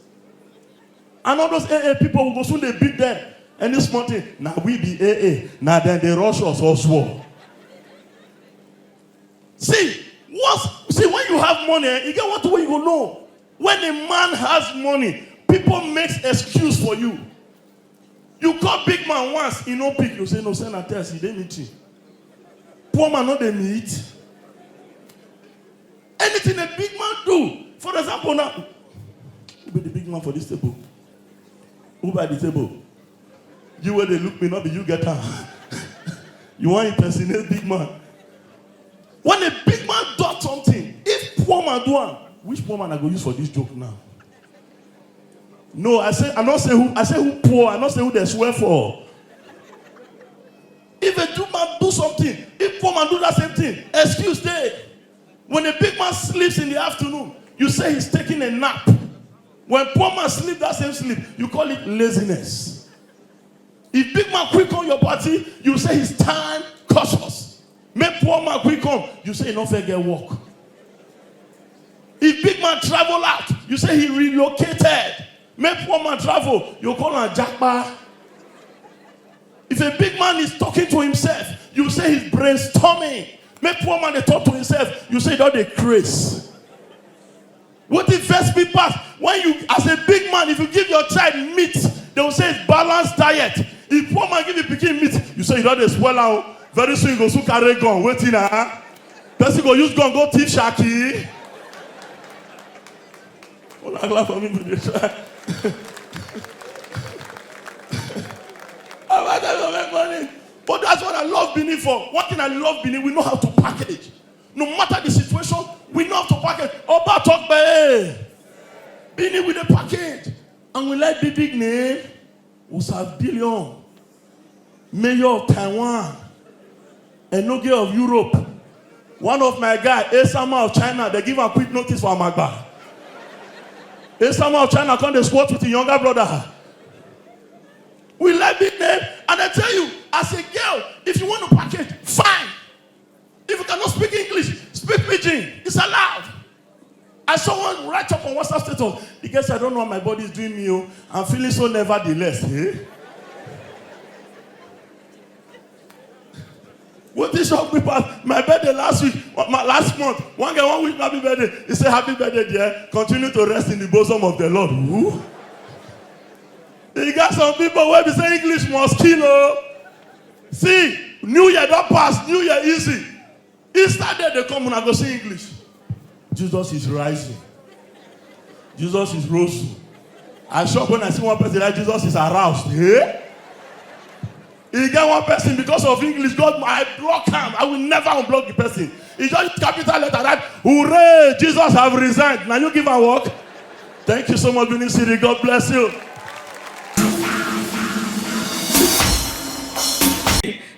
And all those people will go soon, they beat them. And this morning, now we be now then they rush us also. See, when you have money, you get what way you go know. When a man has money, people make excuse for you. You call big man once, he no pick. You say, no, send a test, he didn't meet you. Poor man, no, they meet. Anything a big man do. For example, now, who be the big man for this table? Who by the table? You where they look me, not be you get her. You want to impersonate big man. When a big man does something, if poor man do one, which poor man I go use for this joke now? No, I not say who poor, I not say who they swear for. If a big man do something, if poor man do that same thing, excuse day. When a big man sleeps in the afternoon, you say he's taking a nap. When poor man sleep that same sleep, you call it laziness. If big man quick on your party, you say he's time cautious. Make poor man quick come, you say he not fair get work. If big man travel out, you say he relocated. Make poor man travel, you call him jackpot. If a big man is talking to himself, you say he's brainstorming. Make poor man they talk to himself, you say that they craze. What if first be passed? When you, as a big man, if you give your child meat, they will say it's balanced diet. If poor man give you picking meat, you say you don't swell out. Very soon you go to carry gun. Waiting, person go use gun, go thief Shaki. Una clap for me for the try. I'm not going to make money. But that's what I love Benin for. One thing I love Benin, we know how to package. No matter the situation, we know how to package. Oba talk by Benin with the package. And we like big name. We have billion. Mayor of Taiwan. Enoge of Europe. One of my guys, Asaba of China, they give a quick notice for Amagba. Asaba of China come to squat with the younger brother. We like big name. And I tell you, as a girl, if you want to package, fine. If you cannot speak English, speak pidgin. It's allowed. I saw one write up on WhatsApp status. The guy said, I don't know what my body is doing me. I'm feeling so nevertheless. Eh? What is shock me past my birthday last month? One guy 1 week happy birthday. He said, happy birthday, dear. Continue to rest in the bosom of the Lord. Who? You got some people where we say English must kill. See, New Year don't pass, New Year easy. Easter day they come and I go say English. Jesus is rising. Jesus is rosy. I shock when I see one person like Jesus is aroused. Eh? You get one person because of English, God, I block him. I will never unblock the person. He just capital letter that, hooray, Jesus have resigned. Now you give a walk. Thank you so much, Benin City. God bless you.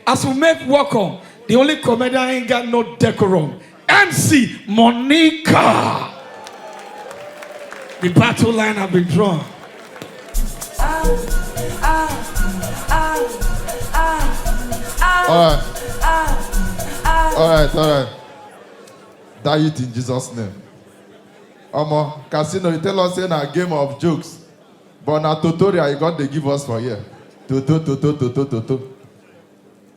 As we make welcome, the only comedian ain't got no decorum. MC Monica. The battle line have been drawn. All right. Die it in Jesus' name. Casino, you tell us in a game of jokes, but now tutorial you got to give us for here. To.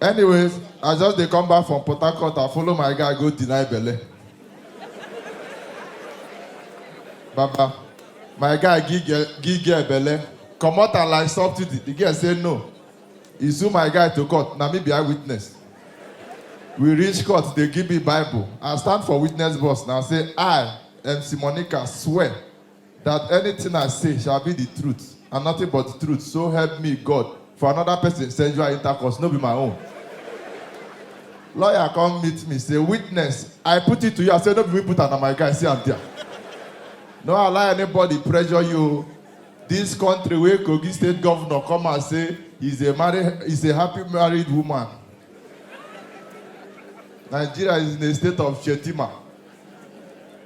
Anyways, I just they come back from Port Harcourt. I follow my guy go deny Bele. Baba, my guy give Bele. Come out and like substitute. The girl say no. He sue my guy to court. Now me be eyewitness. We reach court, they give me Bible. I stand for witness boss. Now say, I, MC Monica, swear that anything I say shall be the truth and nothing but the truth. So help me God. For another person, sensual intercourse, no be my own. Lawyer come meet me, say, witness, I put it to you. I say, no be me put it on my guy. See, I'm there. No allow anybody pressure you. This country where Kogi State Governor come and say, he's a happy married woman. Nigeria is in a state of Shetima.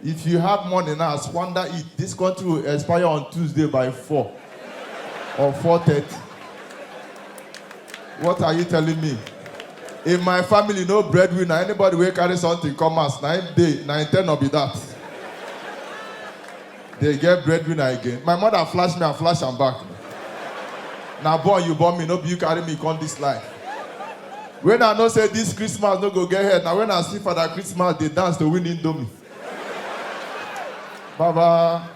If you have money now, squander it. This country will expire on Tuesday by 4 or 4:30. What are you telling me? In my family, no breadwinner. Anybody will carry something, come as 9 day, 9, 10 will be that. They get breadwinner again. My mother flash me and flash am back. Now, boy, you born me, no be you carry me on this life. When I know say this Christmas no go get head, now when I see Father Christmas, they dance to win Indomie. Baba,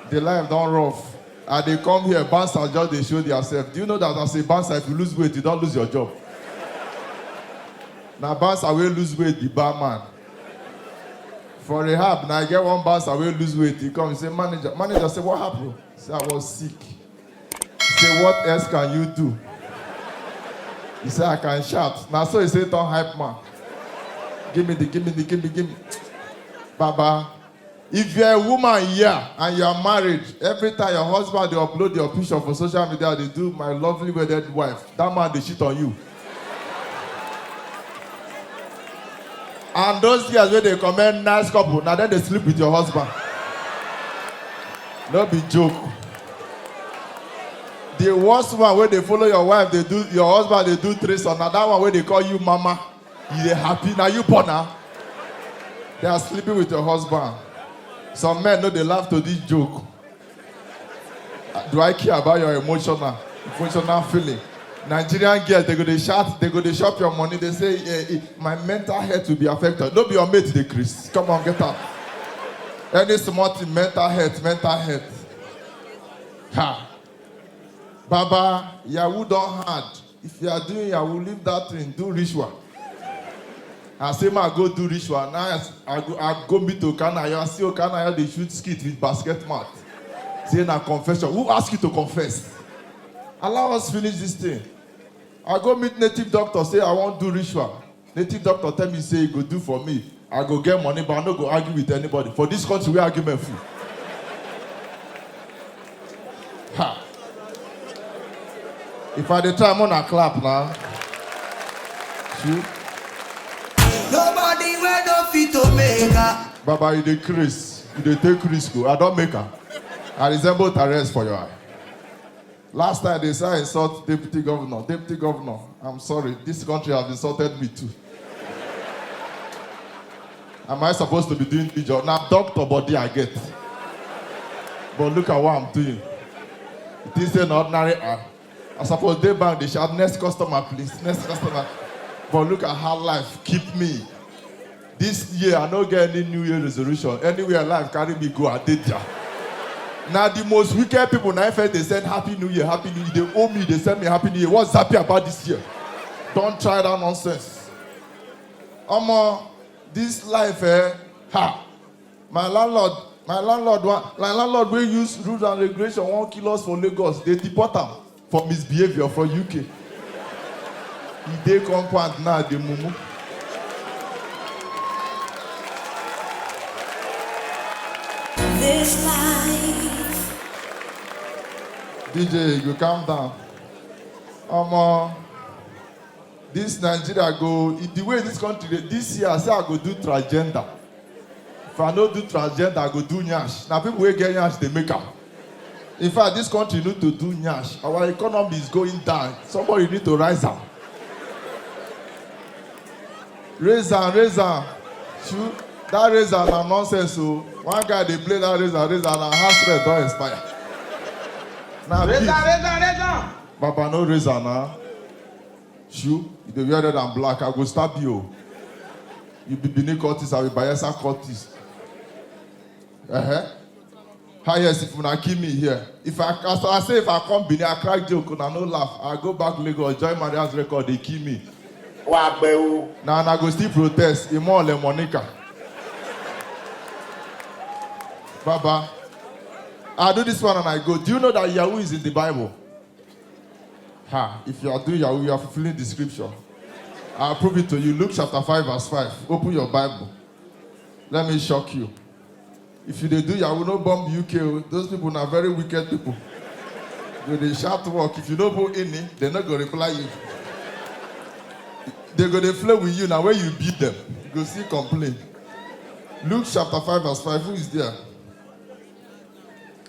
the life don't rough. And they come here, bouncer just they show themselves. Do you know that as a bouncer, if you lose weight, you don't lose your job? Now bouncer will lose weight, the barman. For rehab, now I get one bouncer will lose weight. He come and say, manager say, what happened? He say, I was sick. He say, what else can you do? He said, I can shout. Now so he said, don't hype man. Give me. Baba, if you're a woman here and you're married, every time your husband they upload your picture for social media, they do my lovely wedded wife. That man they shit on you. And those years where they comment nice couple, now then they sleep with your husband. No be joke. The worst one where they follow your wife, they do your husband, they do threesome. Now that one where they call you mama, you happy. Now you born now. They are sleeping with your husband. Some men know they laugh to this joke. Do I care about your emotional feeling? Nigerian girls, they go to shout, they go to shop your money. They say, my mental health will be affected. Don't be your mate, they Chris. Come on, get up. Any small thing, mental health. Ha. Baba, Yahoo don't hard. If you are doing Yahoo, leave that thing, do ritual. I say, I go do ritual. Now I go meet Okanaya. I see Okanaya, they shoot skit with basket mat. Say, na confession. Who asked you to confess? Allow us finish this thing. I go meet native doctor, say, I want to do ritual. Native doctor tell me, say, go do for me. I go get money, but I no go argue with anybody. For this country, we argument full. Ha. If I dey try, I'm on a clap now. See? Nobody will not fit to make her. Baba, you dey craze. You dey take risk. I don't make her. I resemble Therese for your eye. Last time they say I insult deputy governor. Deputy governor, I'm sorry. This country has insulted me too. Am I supposed to be doing the job? Now, doctor body I get. But look at what I'm doing. It is an ordinary eye. I suppose they bank, they shout, next customer, please. Next customer. But look at how life keep me. This year, I don't get any New Year resolution. Anywhere life carry me go, I did that. Now, the most wicked people, now they send Happy New Year, Happy New Year. They owe me, they send me Happy New Year. What's happy about this year? Don't try that nonsense. This life, my landlord will use rules and regulation, 1 kilo for Lagos. They deport him for misbehavior from UK. He dey compound now, the mumu. This life. DJ, you calm down. This Nigeria go, the way this country, this year I say I go do transgender. If I don't do transgender, I go do nyash. Now people will get nyash, they make up. In fact, this country need to do nyash. Our economy is going down. Somebody need to rise up. Raise on. Shoot. That razor na nonsense. So one guy they play that razor and house red don't expire. Now Razor. Baba no razor now. Shoe, you dey wear red and black. I go stab you. You be Benin Curtis, I will Bayelsa Curtis. Highest if una kill me here. If I come Benin, I crack joke, una no laugh. I go back Lagos, join Maria's record, they kill me. Now I go still protest. Imo le Monica. Baba, I do this one and I go. Do you know that Yahoo is in the Bible? If you are doing Yahoo, you are fulfilling the scripture. I'll prove it to you. Luke chapter 5, verse 5. Open your Bible. Let me shock you. If you do Yahoo, no bomb UK. Those people are very wicked people. They shout work. If you don't put any, they're not going to reply you. They're going to flow with you. Now when you beat them, you go see complain. Luke chapter 5, verse 5. Who is there?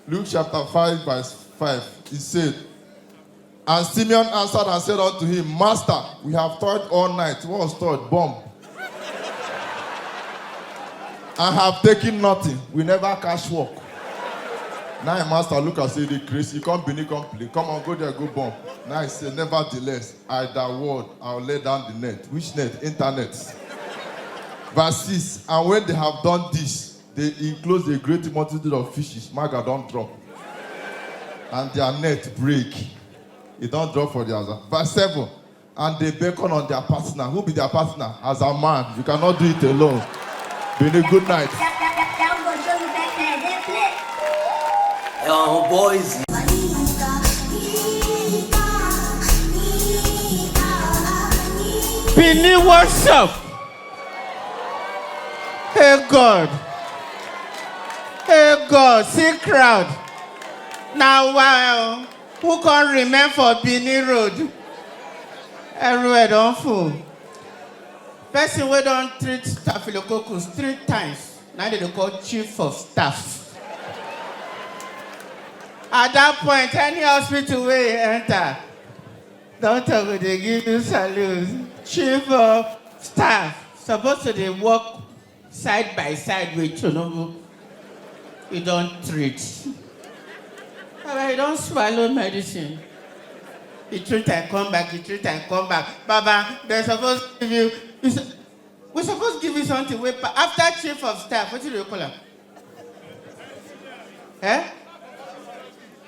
Luke chapter 5, verse 5. It said, and Simeon answered and said unto him, Master, we have toiled all night. What was toiled? Bomb. And have taken nothing. We never catch work. Now a master look and say, the grace, you can't be complete. Come on, go there, go bomb. Now he said, nevertheless, I that word, I'll lay down the net. Which net? Internet. Verse 6, and when they have done this, they enclose a great multitude of fishes. Maga don't drop. And their net break. It don't drop for the other. Verse 7, and they beckon on their partner. Who be their partner? As a man. You cannot do it alone. Be a good night. Oh, boys. Bini, what's up? Hey God, see crowd. Now, wow, who can remain for Bini Road? Everywhere don't fool. Person we don't treat staphylococcus 3 times. Now they call chief of staff. At that point, any hospital where you enter, doctor will they give you salute. Chief of staff supposed to they work side by side with you. You don't treat. Baba, you don't swallow medicine. You treat and come back, you treat and come back. Baba, they're supposed to give you, we're supposed to give you something. After chief of staff, what do you call him?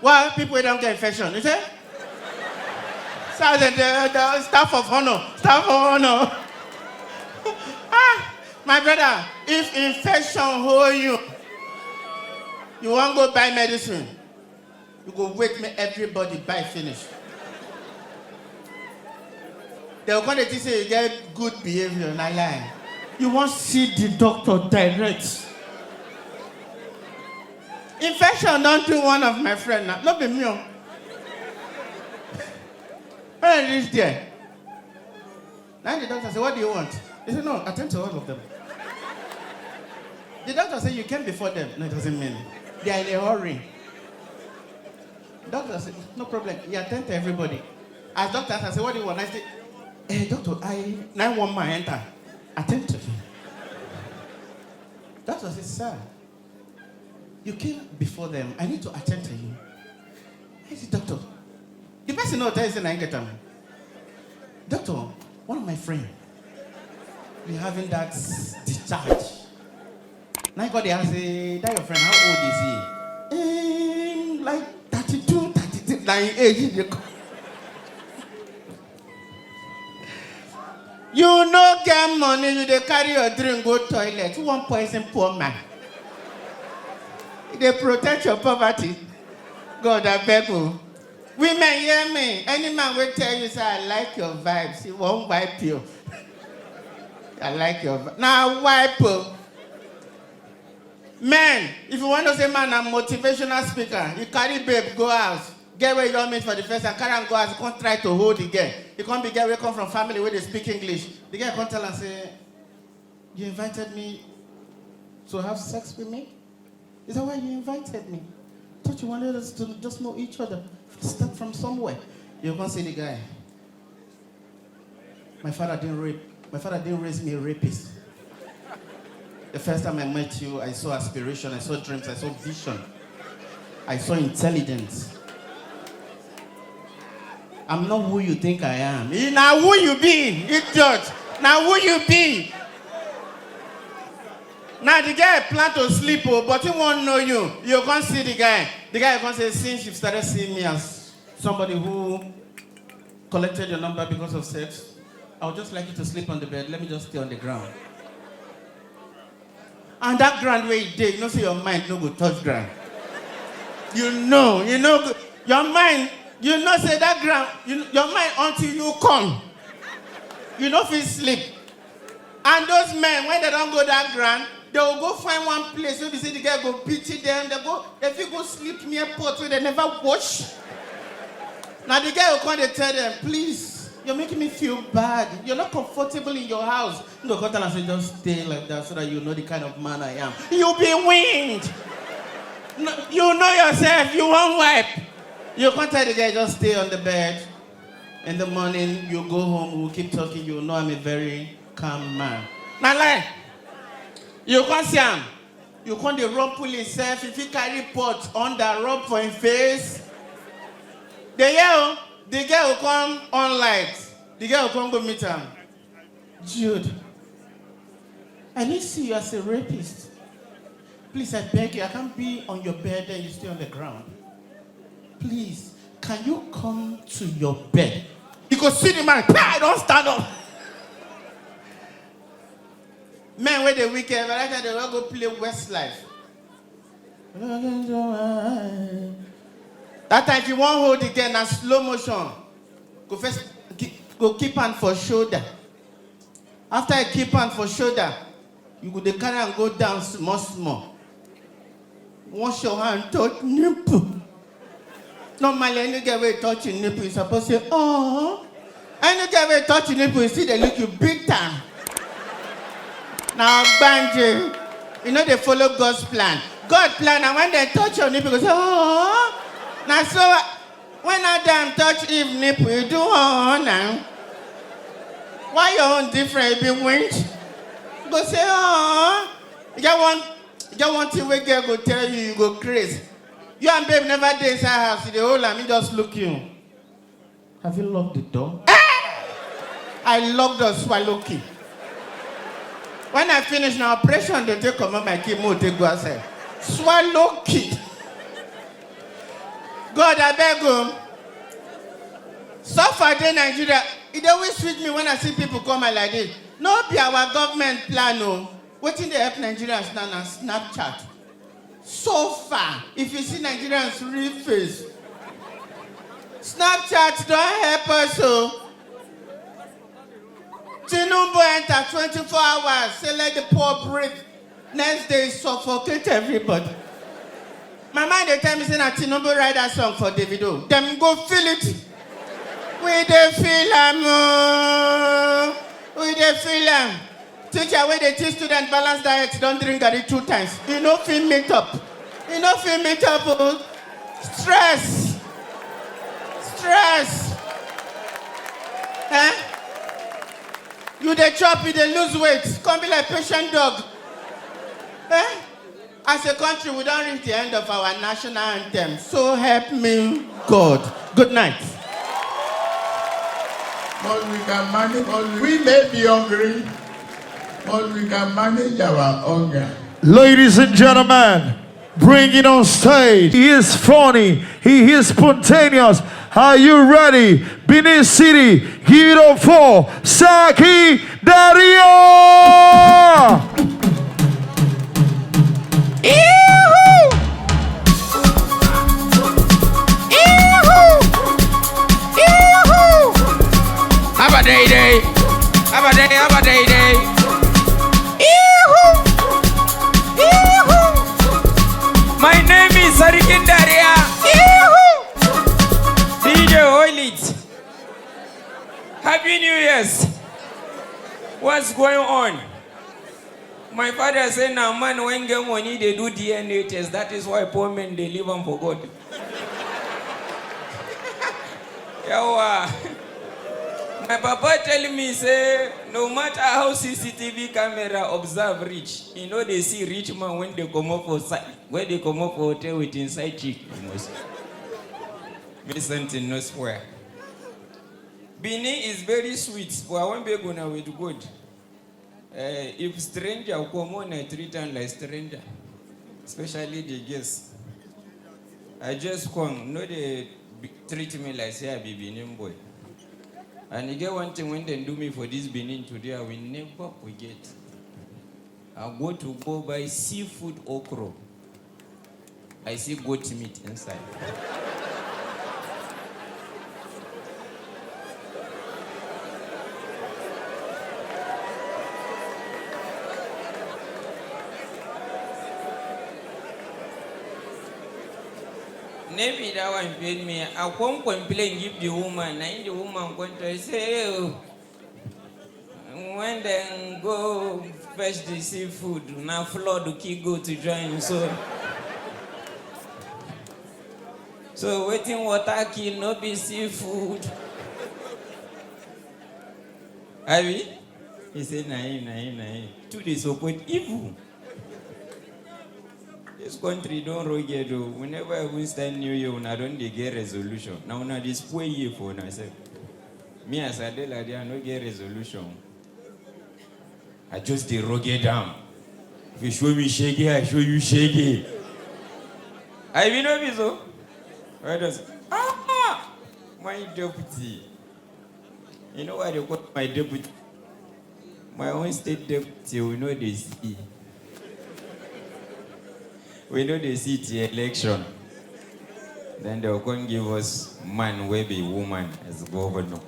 Well, people don't get infection, you say? So the staff of honor. My brother, if infection hold you, you won't go buy medicine. You go wait me everybody buy finish. They'll come to say you get good behavior and I lie. You won't see the doctor direct. Infection don't do one of my friends now. Not be me. When I reach there, now the doctor said, what do you want? He said, no, attend to all of them. The doctor said, you came before them. No, it doesn't mean. They are in a hurry. Doctor said, no problem. You attend to everybody. As doctor asked, I said, what do you want? I said, hey, doctor, I want my enter. Attend to him. Doctor said, sir, you came before them. I need to attend to you. I said, doctor, the person knows that is an anger time. Doctor, one of my friends, we having that discharge. Now I got there and say, that your friend, how old is he? Like 32, 33, like age. You no get money, you dey carry your drink, go toilet. You want poison poor man. They protect your poverty. God, I beg you. Women, hear me. Any man will tell you, say, I like your vibes. He won't wipe you. I like your vibes. Now, wipe you. Men, if you want to say, man, I'm a motivational speaker, you carry babe, go out. Get where you meet for the first time, carry and go out. You can't try to hold the girl. You can't be girl where come from family where they speak English. The girl can't tell and say, you invited me to have sex with me? Is that why you invited me? I thought you wanted us to just know each other. Start from somewhere. You can't say the guy. My father didn't raise me a rapist. The first time I met you, I saw aspiration, I saw dreams, I saw vision. I saw intelligence. I'm not who you think I am. Now who you be, idiot? Now who you be? Now the guy plan to sleep, but he won't know you. You can't see the guy. The guy can't say, since you started seeing me as somebody who collected your number because of sex, I would just like you to sleep on the bed. Let me just stay on the ground. And that ground where you did, you know, say your mind no go touch ground. You know, your mind, you know, say that ground, your mind until you come. You know, if you sleep. And those men, when they don't go that ground, they will go find one place where they see the guy go pity them. If you go sleep near port where they never wash. Now the guy will come and tell them, please, you're making me feel bad. You're not comfortable in your house. You go come and say, just stay like that so that you know the kind of man I am. You'll be winged. No, you know yourself, you won't wipe. You can't tell the guy, just stay on the bed. In the morning, you go home, we'll keep talking, you know I'm a very calm man. Now lie. You can't see him. You can't the rumple himself. If he carry pot on the rope for his face. The girl will come on light. The girl will come go meet him. Jude, I need to see you as a rapist. Please, I beg you, I can't be on your bed and you stay on the ground. Please, can you come to your bed? You go see the man, I don't stand up. Men where the weekend, but I they will go play Westlife. That time if you want hold again, na slow motion. Go first, go keep hand for shoulder. After I keep hand for shoulder, you go the carry and go down small. Wash your hand, touch nipple. Normally, any guy will touch your nipple, you're supposed to say, oh. Any guy will touch your nipple, you see they look you big time. Now, Banjo, you know they follow God's plan. God's plan, and when they touch your nipple, you say, oh. Now, so, when Adam touch Eve nipple, you do, oh, now. Why your own different? You be winch? Go say, oh. You get one thing where girl go tell you, you go crazy. You and babe never dey inside house, the whole and me just look you. Have you locked the door? I locked the swallow key. When I finish my operation, they take come out my key, more take go outside. Swallow key. God, I beg you. Suffer in Nigeria. It always sweet me when I see people come like this. No be our government plan, no. Waiting they help Nigerians now on Snapchat. So far, if you see Nigerians real face, Snapchat don't help us. So, Tinubu enter 24 hours, say let the poor breathe. Next day, suffocate everybody. My mind they tell me say that Tinubu write that song for Davido. Them go feel it. We dey feel am. We dey feel am. Teacher wey dey teach student balance diet don't drink garri 2 times. You no fit meet up. You no fit meet up. Oh. Stress. Stress. Eh? You dey chop, you dey lose weight. Come be like patient dog. Eh? As a country, we don't reach the end of our national anthem. So help me God. Good night. But we can manage. We may be hungry, but we can manage our hunger. Ladies and gentlemen, bringing on stage, he is funny, he is spontaneous. Are you ready? Benin City, give it up for Saki Dario! Have a day day. Have a day, have a day day. My name is Sarikin Daria. DJ Oilit. Happy New Year's. What's going on? My father said, now man, when get money, they do DNA test. That is why poor men, they live on for God. Yawa. My papa tell me, say, no matter how CCTV camera observe rich, you know they see rich man when they come up for when they come up for hotel with inside chick. Something no swear. Benin is very sweet, but I won't be going with good. If stranger come on, I treat them like stranger, especially the guests. I just come, no they treat me like say I be Benin boy. And you get one thing when they do me for this Benin today, I will never forget. I go buy seafood okra. I see goat meat inside. Maybe that one paid me. I won't complain, give the woman. And the woman going to say, oh, when they go fetch the seafood, now flood the key go to join. So waiting water kill, no be seafood. Abi? He said, naim. 2 days support evil. This country don't rugged though. Whenever I win stand New Year, I don't get resolution. Now this poor year for myself. Me as a day like I don't get resolution. I just the rugged down. If you show me shaggy, I show you shaggy. I will not be so. Why does my deputy? You know what they call my deputy? My own state deputy, we know they see. We know they see the election. Then they'll go and give us man will be woman as governor.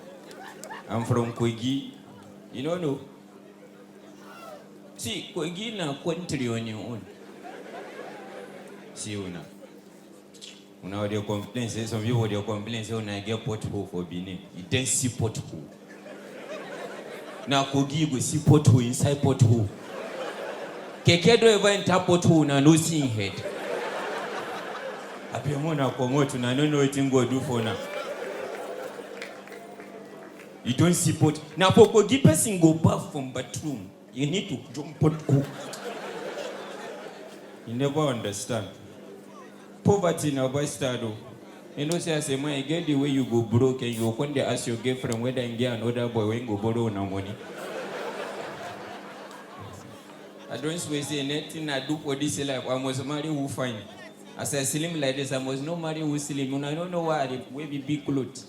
I'm from Kogi. You don't know? See, Kogi na country on your own. See, una. Una they complain, say some people they complain, say una get pothole for Benin. You don't see pothole. Now Kogi you go see pothole inside pothole. Keke do ever enter pothole na no seeing head. Apemona komotu na no know wetin go do for now. You don't see pot. Now for Kogi person go bath from bathroom. You need to jump pothole. You never understand. Poverty na by stado. You know say as a man, you get the way you go broke and you come there ask your girlfriend whether you get another boy when go borrow no money. I don't say anything I do for this life. I must marry who fine. As I slim like this, I must not marry who slim. I don't know why they wear big clothes.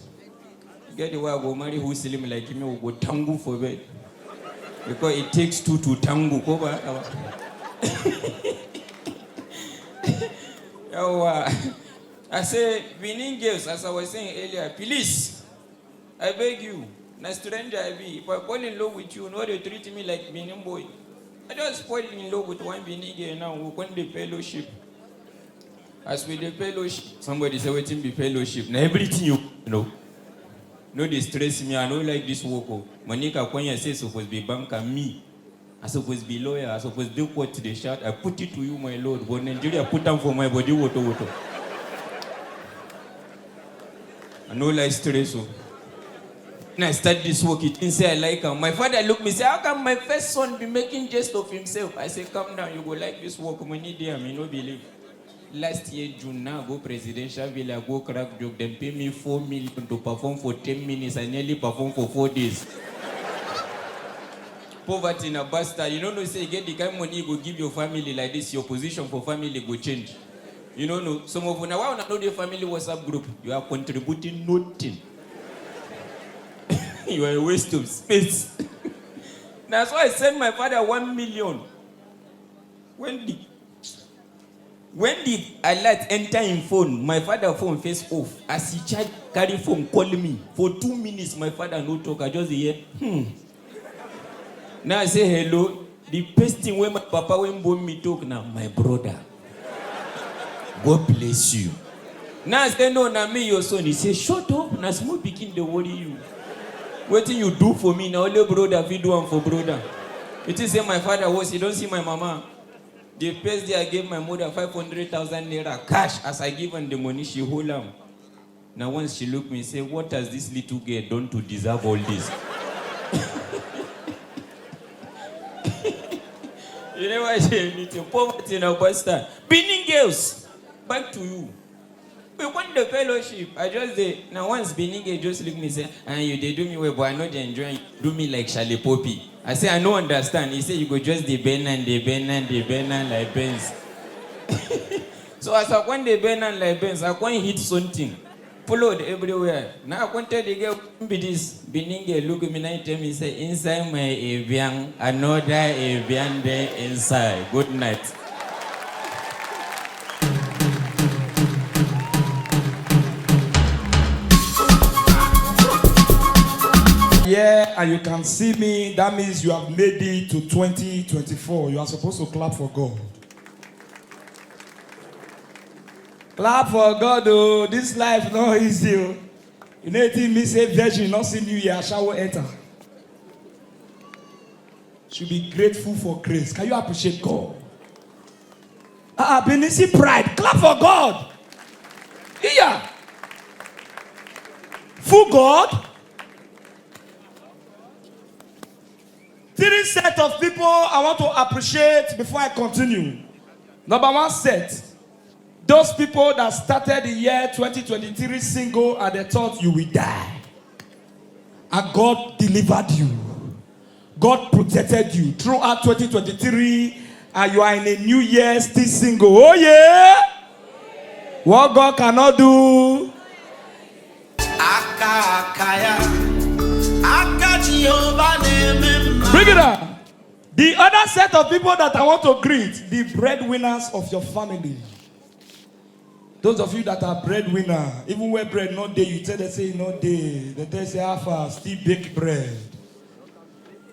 Get the way I go marry who slim like me, will go tango for bed. Because it takes two to tango. I say, winning girls, as I was saying earlier, please, I beg you, na stranger I be. If I fall in love with you, no, they treat me like Benin boy. I just fall in love with one Benin girl now, we want the fellowship. As with the fellowship, somebody say, waiting be fellowship. Now everything you know. No, they stress me, I don't like this work. Monica Kwanya says supposed to be banker, me. I supposed to be lawyer, I supposed to do what they shout. I put it to you, my lord. But Nigeria put them for my body, water. I no like stress. So. When I start this work, it didn't say I like him. My father looked me say, how come my first son be making jest of himself? I say, calm down, you go like this work. Money there, I no believe. Last year, June, now go presidential villa, go crack joke. Then pay me 4 million to perform for 10 minutes. I nearly perform for 4 days. Poverty in a bastard. You don't know, say, get the kind of money you go give your family like this, your position for family go change. You don't know. Some of you now, why not know the family WhatsApp group? You are contributing nothing. You are a waste of space. That's why I sent my father 1 million. When the alert enter in phone, my father phone face off. As he charge, carry phone, call me. For 2 minutes, my father no talk. I just hear, Now I say hello. The best thing when my papa when born me talk now, my brother. God bless you. Now I say, no, now me, your son. He say, shut up. Now small picking they worry you. What thing you do for me, now only brother, we do one for brother. It is say my father was, you don't see my mama. The first day I gave my mother 500,000 naira cash. As I give her the money, she hold them. Now once she look me and say, what has this little girl done to deserve all this? You never say anything. Poverty in a bastard. Benin girls, back to you. We want the fellowship. I just say, now once Benin girl just look me and say, they do me well, but I know they enjoy. Do me like Charlie Poppy. I say, I don't understand. He say, you go just the bend like bends. So as I want the bend like bends, I want hit something. Followed everywhere. Now I want to tell the girl, be this. Benin girl look at me and tell me, say, inside my avian, another avian there inside. Good night. Yeah, and you can see me. That means you have made it to 2024. You are supposed to clap for God. Clap for God, oh. This life not easy. Oh. You know, me say virgin, not see New Year, shower enter. Should be grateful for grace. Can you appreciate God? Benisi pride. Clap for God. Yeah. For God. 3 sets of people I want to appreciate before I continue. Number 1 set. Those people that started the year 2023 single and they thought you will die. And God delivered you. God protected you throughout 2023 and you are in a new year still single. Oh yeah? What God cannot do. Bring it up. The other set of people that I want to greet, the breadwinners of your family. Those of you that are breadwinner, even when bread not there, you tell them say not there. They tell say half still bake bread.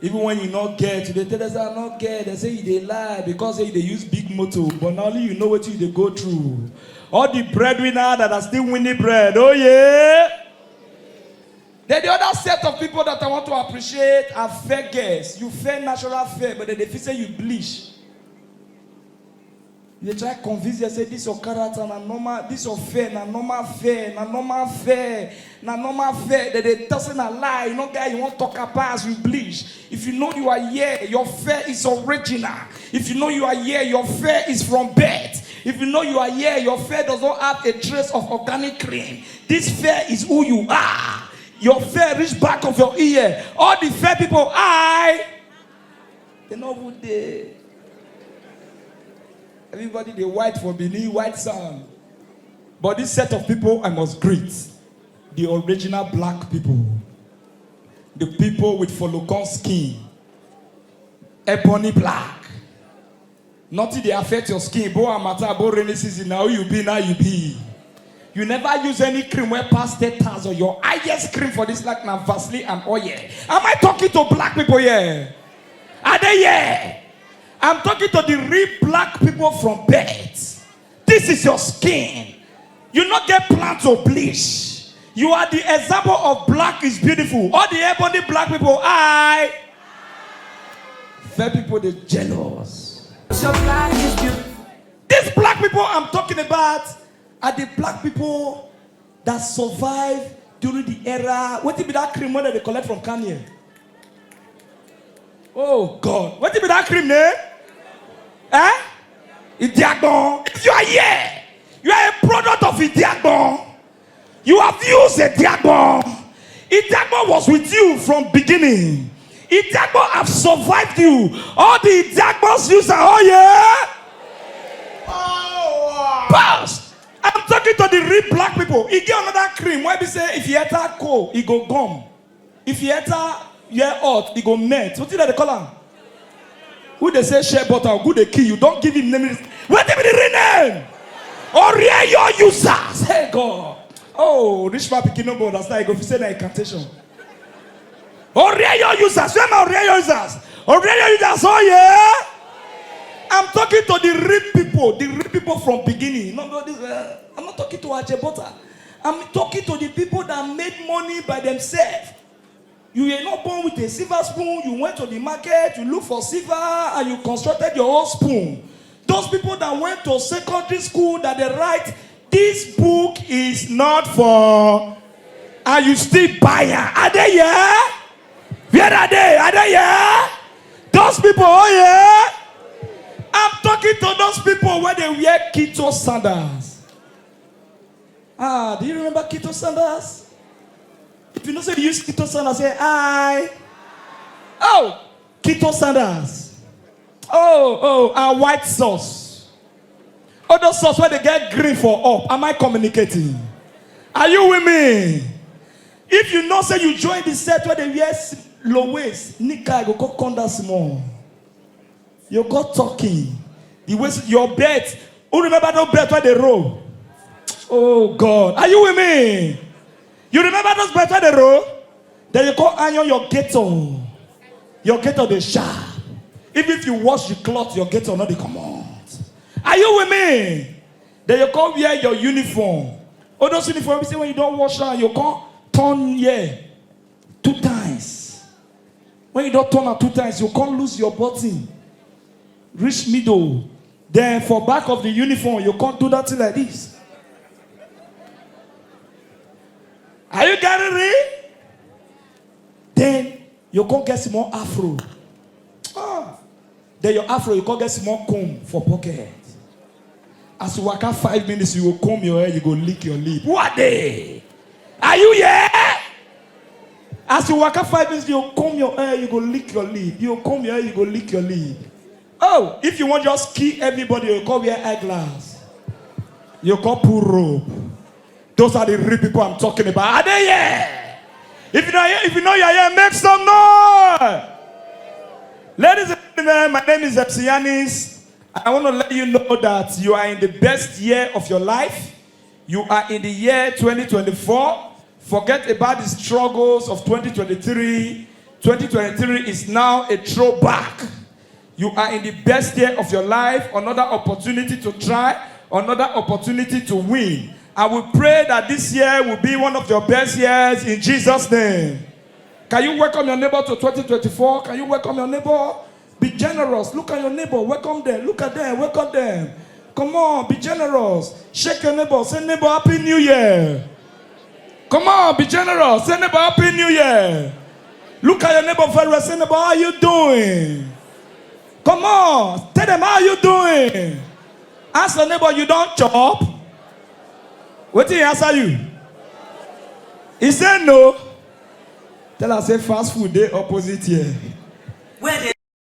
Even when you not get, they tell us I not get. They say they lie because they use big motor. But now only you know what they go through. All the breadwinner that are still winning bread. Oh yeah. Then the other set of people that I want to appreciate are fair girls. You fair natural fair, but then they feel say you bleach. They try to convince you, say this your character, na normal, this your fair, na normal fair, na normal fair, na normal fair. That they tell say na lie. You know, guy, you want to talk about you bleach. If you know you are here, your fair is original. If you know you are here, your fair is from birth. If you know you are here, your fair does not have a trace of organic cream. This fair is who you are. Your fair reach back of your ear. All the fair people, they know who they. Everybody they white for Benin, white sound. But this set of people I must greet. The original black people. The people with follow skin. ebony black. Nothing they affect your skin. Bo amata, bo rainy season. Now you be, now you be. You never use any cream where past 10,000. Your highest cream for this like now Vaseline and oil. Am I talking to black people here? Are they here? I'm talking to the real black people from birth. This is your skin. You not get plant to bleach. You are the example of black is beautiful. All the ebony black people, fair people, they're jealous. So black is beautiful. These black people I'm talking about are the black people that survived during the era. What it be that cream that they collect from Kanye? Oh God. What it be that cream name? Idiagbon. If you are here, you are a product of Idiagbon. You have used Idiagbon. Idiagbon was with you from beginning. Idiagbon have survived you. All the Idiagbons use Past. I'm talking to the real black people. He get another cream. Why be say if you enter cold, he go gum. If you enter hot, he go melt. What is that they call him? Who they say share butter, who they kill you? Don't give him name. What is the real name? Or your users. Hey God. Oh, rich man picking no that's not. He go say that incantation. Or your users. Where are your users? Or your users. Oh yeah. I'm talking to the real people from beginning. I'm not talking to Ajebota. I'm talking to the people that made money by themselves. You were not born with a silver spoon. You went to the market, you looked for silver, and you constructed your own spoon. Those people that went to secondary school that they write, this book is not for, and you still buy it. Are they here? Where are they? Are they here? Those people, oh yeah? I'm talking to those people where they wear keto sandals. Do you remember keto sandals? If you know say you use keto sandals, say keto sandals. And white sauce. Other sauce where they get green for up. Am I communicating? Are you with me? If you know say you join the set where they wear low waist, nika go come down small. You got talking. The waist, your bed. Who remember those beds where they roll? Oh God. Are you with me? You remember those beds where they roll? Then you call iron your ghetto. Your ghetto they sharp. Even if you wash the cloth, your ghetto not they come out. Are you with me? Then you come wear your uniform. All those uniforms, say when you don't wash out, you come turn here 2 times. When you don't turn out 2 times, you can't lose your button. Reach middle. Then for back of the uniform, you can't do that thing like this. Are you getting it? Then you can't get some more afro. Then your afro, you can't get some more comb for pocket. As you walk out 5 minutes, you will comb your hair, you go lick your lip. What day? Are you here? As you walk out 5 minutes, you comb your hair, you go lick your lip. You comb your hair, you go lick your lip. Oh, if you want just kill everybody, you come wear eyeglass. You come pull rope. Those are the real people I'm talking about. Are they here? If you know you're here, make some noise. Ladies and gentlemen, my name is Epsianis. I want to let you know that you are in the best year of your life. You are in the year 2024. Forget about the struggles of 2023. 2023 is now a throwback. You are in the best year of your life. Another opportunity to try. Another opportunity to win. I will pray that this year will be one of your best years in Jesus' name. Can you welcome your neighbor to 2024? Can you welcome your neighbor? Be generous. Look at your neighbor. Welcome them. Look at them. Welcome them. Come on. Be generous. Shake your neighbor. Say, neighbor, Happy New Year. Come on. Be generous. Say, neighbor, Happy New Year. Look at your neighbor very well. Say, neighbor, how are you doing? Come on. Tell them, how are you doing? Ask the neighbor, you don't chop. What did he answer you? He said no. Tell us, say fast food, they opposite here. Where they